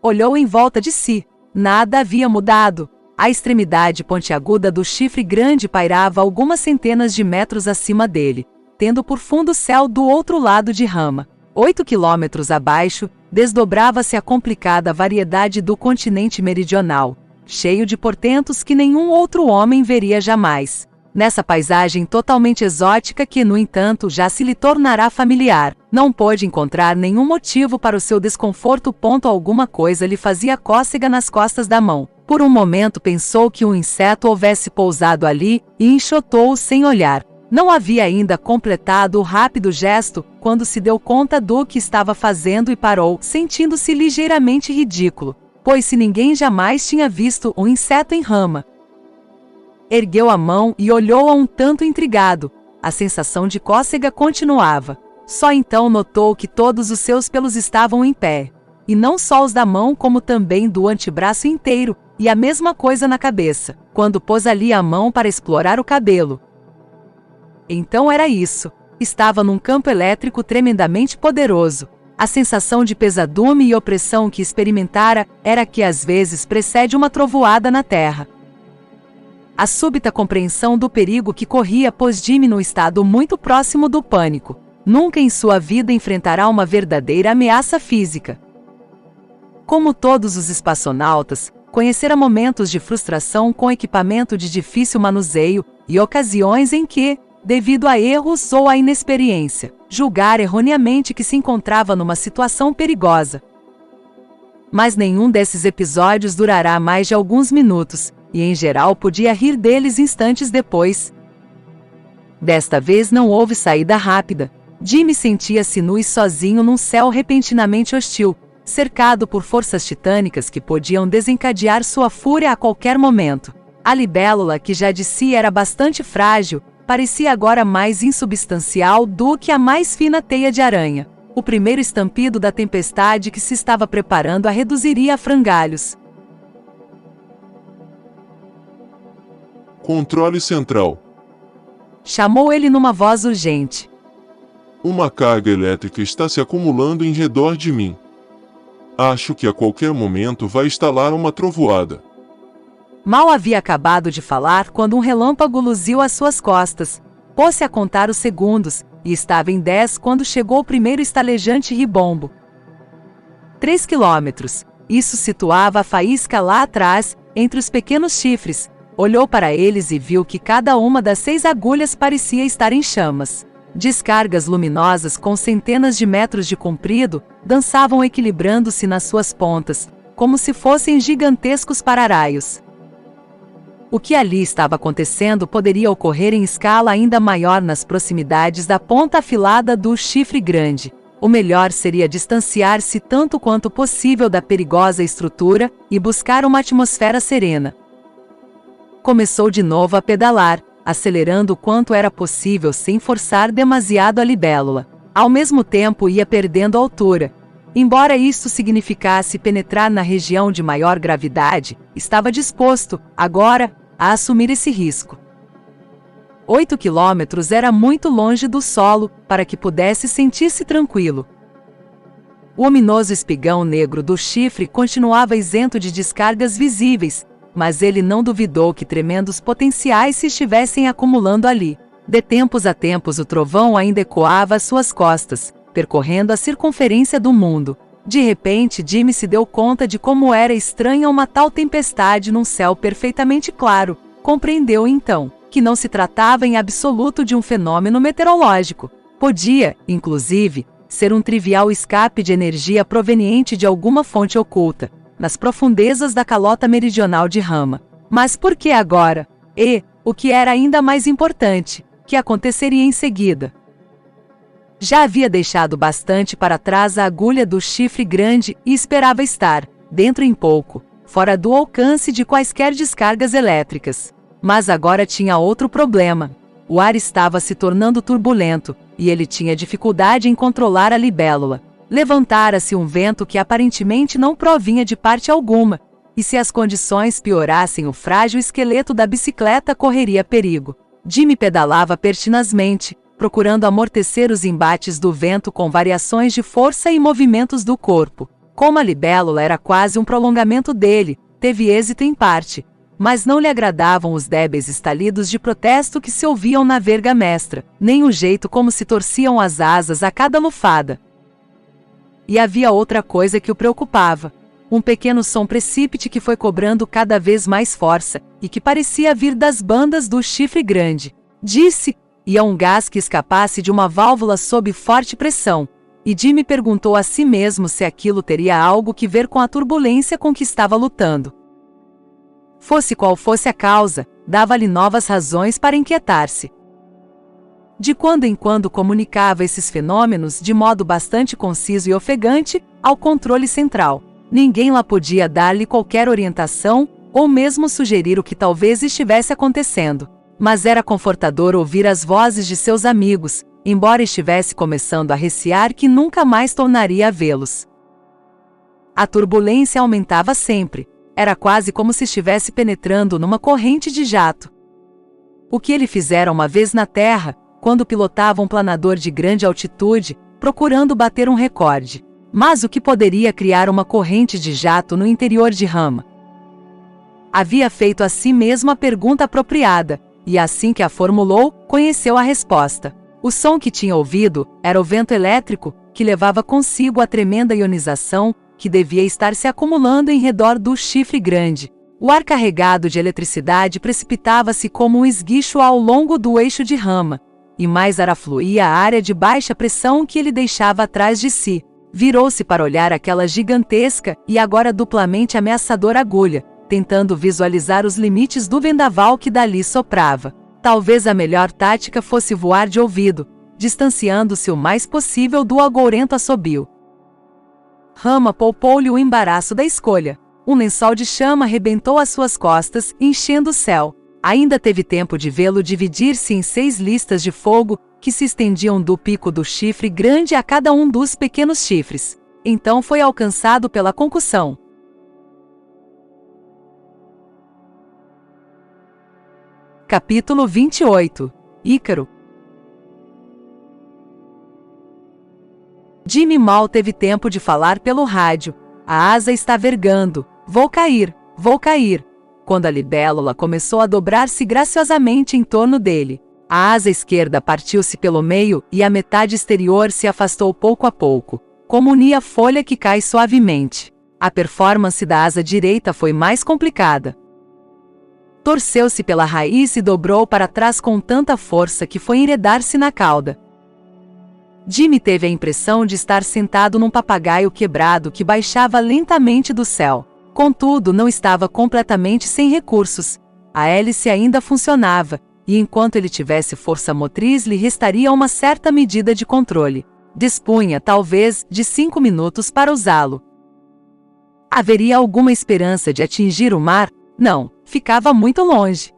Olhou em volta de si. Nada havia mudado. A extremidade pontiaguda do chifre grande pairava algumas centenas de metros acima dele, tendo por fundo o céu do outro lado de Rama. 8 quilômetros abaixo, desdobrava-se a complicada variedade do continente meridional, cheio de portentos que nenhum outro homem veria jamais. Nessa paisagem totalmente exótica que, no entanto, já se lhe tornará familiar, não pôde encontrar nenhum motivo para o seu desconforto. Alguma coisa lhe fazia cócega nas costas da mão. Por um momento pensou que um inseto houvesse pousado ali e enxotou-o sem olhar. Não havia ainda completado o rápido gesto quando se deu conta do que estava fazendo e parou, sentindo-se ligeiramente ridículo, pois se ninguém jamais tinha visto um inseto em Rama. Ergueu a mão e olhou-a um tanto intrigado. A sensação de cócega continuava. Só então notou que todos os seus pelos estavam em pé. E não só os da mão, como também do antebraço inteiro, e a mesma coisa na cabeça, quando pôs ali a mão para explorar o cabelo. Então era isso. Estava num campo elétrico tremendamente poderoso. A sensação de pesadume e opressão que experimentara era que às vezes precede uma trovoada na terra. A súbita compreensão do perigo que corria pôs Jimmy num estado muito próximo do pânico. Nunca em sua vida enfrentará uma verdadeira ameaça física. Como todos os espaçonautas, conhecera momentos de frustração com equipamento de difícil manuseio e ocasiões em que, devido a erros ou à inexperiência, julgar erroneamente que se encontrava numa situação perigosa. Mas nenhum desses episódios durará mais de alguns minutos, e em geral podia rir deles instantes depois. Desta vez não houve saída rápida. Jimmy sentia-se nu e sozinho num céu repentinamente hostil, cercado por forças titânicas que podiam desencadear sua fúria a qualquer momento. A libélula, que já de si era bastante frágil, parecia agora mais insubstancial do que a mais fina teia de aranha. O primeiro estampido da tempestade que se estava preparando a reduziria a frangalhos. Controle central. Chamou ele numa voz urgente. Uma carga elétrica está se acumulando em redor de mim. Acho que a qualquer momento vai estalar uma trovoada. Mal havia acabado de falar quando um relâmpago luziu às suas costas. Pôs-se a contar os segundos, e estava em 10 quando chegou o primeiro estalejante ribombo. 3 quilômetros. Isso situava a faísca lá atrás, entre os pequenos chifres. Olhou para eles e viu que cada uma das 6 agulhas parecia estar em chamas. Descargas luminosas com centenas de metros de comprido dançavam equilibrando-se nas suas pontas, como se fossem gigantescos pararaios. O que ali estava acontecendo poderia ocorrer em escala ainda maior nas proximidades da ponta afilada do chifre grande. O melhor seria distanciar-se tanto quanto possível da perigosa estrutura e buscar uma atmosfera serena. Começou de novo a pedalar, acelerando o quanto era possível sem forçar demasiado a libélula. Ao mesmo tempo ia perdendo altura. Embora isto significasse penetrar na região de maior gravidade, estava disposto, agora, a assumir esse risco. 8 quilômetros era muito longe do solo para que pudesse sentir-se tranquilo. O ominoso espigão negro do chifre continuava isento de descargas visíveis, mas ele não duvidou que tremendos potenciais se estivessem acumulando ali. De tempos a tempos o trovão ainda ecoava às suas costas, percorrendo a circunferência do mundo. De repente, Jimmy se deu conta de como era estranha uma tal tempestade num céu perfeitamente claro. Compreendeu então que não se tratava em absoluto de um fenômeno meteorológico. Podia, inclusive, ser um trivial escape de energia proveniente de alguma fonte oculta, nas profundezas da calota meridional de Rama. Mas por que agora? E, o que era ainda mais importante, que aconteceria em seguida? Já havia deixado bastante para trás a agulha do chifre grande e esperava estar, dentro em pouco, fora do alcance de quaisquer descargas elétricas. Mas agora tinha outro problema. O ar estava se tornando turbulento, e ele tinha dificuldade em controlar a libélula. Levantara-se um vento que aparentemente não provinha de parte alguma, e se as condições piorassem, o frágil esqueleto da bicicleta correria perigo. Jimmy pedalava pertinazmente, procurando amortecer os embates do vento com variações de força e movimentos do corpo. Como a libélula era quase um prolongamento dele, teve êxito em parte, mas não lhe agradavam os débeis estalidos de protesto que se ouviam na verga mestra, nem o jeito como se torciam as asas a cada lufada. E havia outra coisa que o preocupava. Um pequeno som precípite que foi cobrando cada vez mais força, e que parecia vir das bandas do chifre grande. Disse, ia um gás que escapasse de uma válvula sob forte pressão, e Jimmy perguntou a si mesmo se aquilo teria algo que ver com a turbulência com que estava lutando. Fosse qual fosse a causa, dava-lhe novas razões para inquietar-se. De quando em quando comunicava esses fenômenos de modo bastante conciso e ofegante ao controle central. Ninguém lá podia dar-lhe qualquer orientação ou mesmo sugerir o que talvez estivesse acontecendo. Mas era confortador ouvir as vozes de seus amigos, embora estivesse começando a recear que nunca mais tornaria a vê-los. A turbulência aumentava sempre. Era quase como se estivesse penetrando numa corrente de jato. O que ele fizera uma vez na Terra, quando pilotava um planador de grande altitude, procurando bater um recorde. Mas o que poderia criar uma corrente de jato no interior de Rama? Havia feito a si mesmo a pergunta apropriada, e assim que a formulou, conheceu a resposta. O som que tinha ouvido era o vento elétrico, que levava consigo a tremenda ionização que devia estar se acumulando em redor do chifre grande. O ar carregado de eletricidade precipitava-se como um esguicho ao longo do eixo de Rama, e mais ar afluía a área de baixa pressão que ele deixava atrás de si. Virou-se para olhar aquela gigantesca e agora duplamente ameaçadora agulha, tentando visualizar os limites do vendaval que dali soprava. Talvez a melhor tática fosse voar de ouvido, distanciando-se o mais possível do agourento assobio. Rama poupou-lhe o embaraço da escolha. Um lençol de chama arrebentou às suas costas, enchendo o céu. Ainda teve tempo de vê-lo dividir-se em 6 listas de fogo, que se estendiam do pico do chifre grande a cada um dos pequenos chifres. Então foi alcançado pela concussão. Capítulo 28. Ícaro. Jimmy mal teve tempo de falar pelo rádio. A asa está vergando. Vou cair, quando a libélula começou a dobrar-se graciosamente em torno dele. A asa esquerda partiu-se pelo meio e a metade exterior se afastou pouco a pouco, como unia folha que cai suavemente. A performance da asa direita foi mais complicada. Torceu-se pela raiz e dobrou para trás com tanta força que foi enredar-se na cauda. Jimmy teve a impressão de estar sentado num papagaio quebrado que baixava lentamente do céu. Contudo, não estava completamente sem recursos. A hélice ainda funcionava, e enquanto ele tivesse força motriz lhe restaria uma certa medida de controle. Dispunha, talvez, de 5 minutos para usá-lo. Haveria alguma esperança de atingir o mar? Não, ficava muito longe.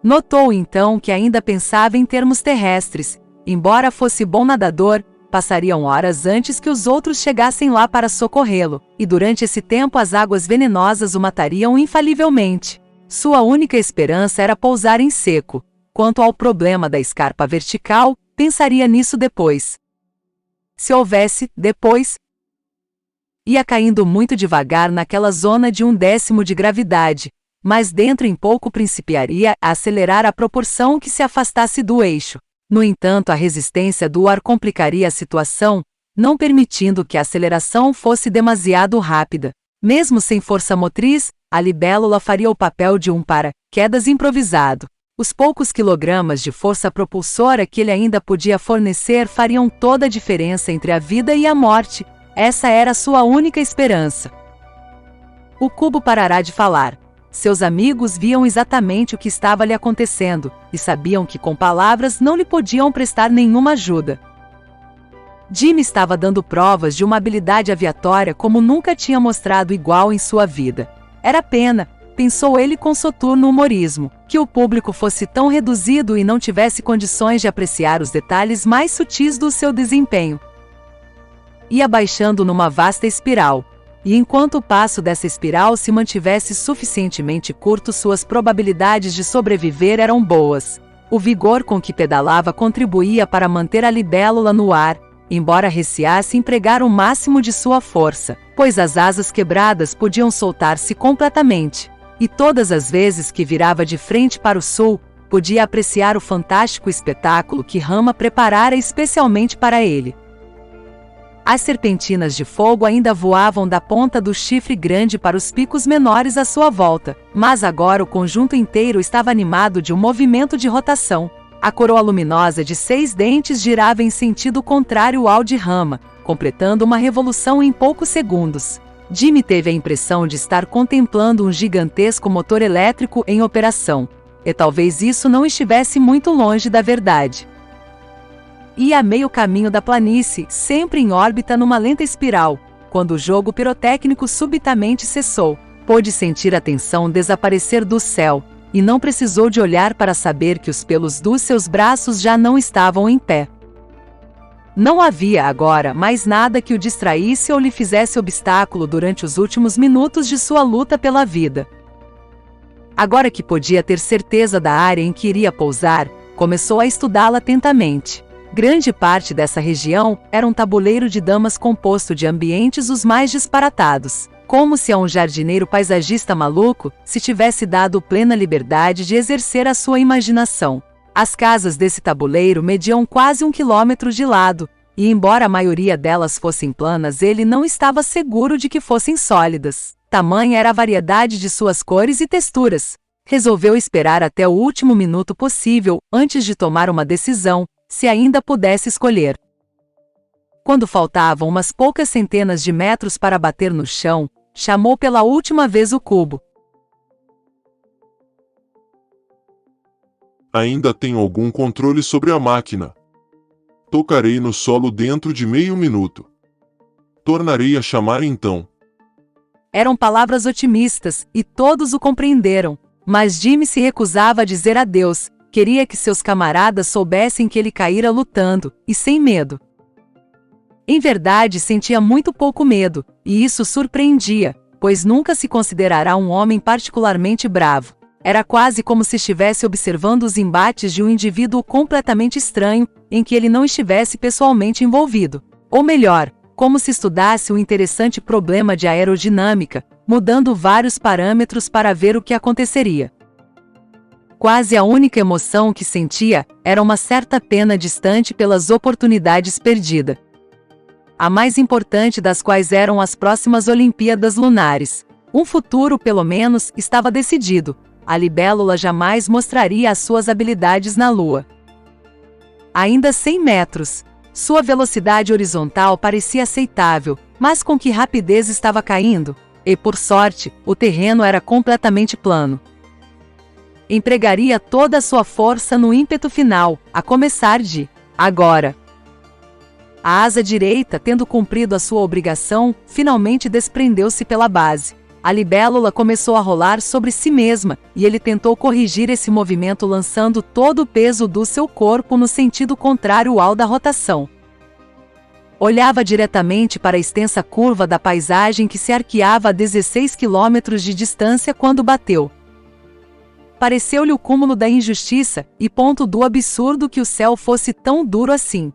Notou então que ainda pensava em termos terrestres. Embora fosse bom nadador, passariam horas antes que os outros chegassem lá para socorrê-lo, e durante esse tempo as águas venenosas o matariam infalivelmente. Sua única esperança era pousar em seco. Quanto ao problema da escarpa vertical, pensaria nisso depois. Se houvesse, depois, ia caindo muito devagar naquela zona de 1/10 de gravidade, mas dentro em pouco principiaria a acelerar à proporção que se afastasse do eixo. No entanto, a resistência do ar complicaria a situação, não permitindo que a aceleração fosse demasiado rápida. Mesmo sem força motriz, a libélula faria o papel de um paraquedas improvisado. Os poucos quilogramas de força propulsora que ele ainda podia fornecer fariam toda a diferença entre a vida e a morte. Essa era sua única esperança. O cubo parará de falar. Seus amigos viam exatamente o que estava lhe acontecendo, e sabiam que com palavras não lhe podiam prestar nenhuma ajuda. Jimmy estava dando provas de uma habilidade aviatória como nunca tinha mostrado igual em sua vida. Era pena, pensou ele com soturno humorismo, que o público fosse tão reduzido e não tivesse condições de apreciar os detalhes mais sutis do seu desempenho. Ia baixando numa vasta espiral. e enquanto o passo dessa espiral se mantivesse suficientemente curto, suas probabilidades de sobreviver eram boas. O vigor com que pedalava contribuía para manter a libélula no ar, embora receasse empregar o máximo de sua força, pois as asas quebradas podiam soltar-se completamente. E todas as vezes que virava de frente para o sul, podia apreciar o fantástico espetáculo que Rama preparara especialmente para ele. As serpentinas de fogo ainda voavam da ponta do chifre grande para os picos menores à sua volta, mas agora o conjunto inteiro estava animado de um movimento de rotação. A coroa luminosa de 6 dentes girava em sentido contrário ao de Rama, completando uma revolução em poucos segundos. Jimmy teve a impressão de estar contemplando um gigantesco motor elétrico em operação, e talvez isso não estivesse muito longe da verdade. Ia a meio caminho da planície, sempre em órbita numa lenta espiral, quando o jogo pirotécnico subitamente cessou. Pôde sentir a tensão desaparecer do céu, e não precisou de olhar para saber que os pelos dos seus braços já não estavam em pé. Não havia agora mais nada que o distraísse ou lhe fizesse obstáculo durante os últimos minutos de sua luta pela vida. Agora que podia ter certeza da área em que iria pousar, começou a estudá-la atentamente. Grande parte dessa região era um tabuleiro de damas composto de ambientes os mais disparatados, como se a um jardineiro paisagista maluco se tivesse dado plena liberdade de exercer a sua imaginação. As casas desse tabuleiro mediam quase 1 quilômetro de lado, e embora a maioria delas fossem planas, ele não estava seguro de que fossem sólidas. Tamanha era a variedade de suas cores e texturas. Resolveu esperar até o último minuto possível antes de tomar uma decisão, se ainda pudesse escolher. Quando faltavam umas poucas centenas de metros para bater no chão, chamou pela última vez o cubo. Ainda tenho algum controle sobre a máquina. Tocarei no solo dentro de meio minuto. Tornarei a chamar então. Eram palavras otimistas, e todos o compreenderam, mas Jimmy se recusava a dizer adeus. Queria que seus camaradas soubessem que ele caíra lutando, e sem medo. Em verdade, sentia muito pouco medo, e isso surpreendia, pois nunca se considerará um homem particularmente bravo. Era quase como se estivesse observando os embates de um indivíduo completamente estranho, em que ele não estivesse pessoalmente envolvido. Ou melhor, como se estudasse um interessante problema de aerodinâmica, mudando vários parâmetros para ver o que aconteceria. Quase a única emoção que sentia era uma certa pena distante pelas oportunidades perdidas. A mais importante das quais eram as próximas Olimpíadas Lunares. Um futuro, pelo menos, estava decidido. A libélula jamais mostraria as suas habilidades na Lua. Ainda 100 metros. Sua velocidade horizontal parecia aceitável, mas com que rapidez estava caindo? E, por sorte, o terreno era completamente plano. Empregaria toda a sua força no ímpeto final, a começar de agora. A asa direita, tendo cumprido a sua obrigação, finalmente desprendeu-se pela base. A libélula começou a rolar sobre si mesma, e ele tentou corrigir esse movimento lançando todo o peso do seu corpo no sentido contrário ao da rotação. Olhava diretamente para a extensa curva da paisagem que se arqueava a 16 quilômetros de distância quando bateu. Pareceu-lhe o cúmulo da injustiça, e ponto do absurdo que o céu fosse tão duro assim.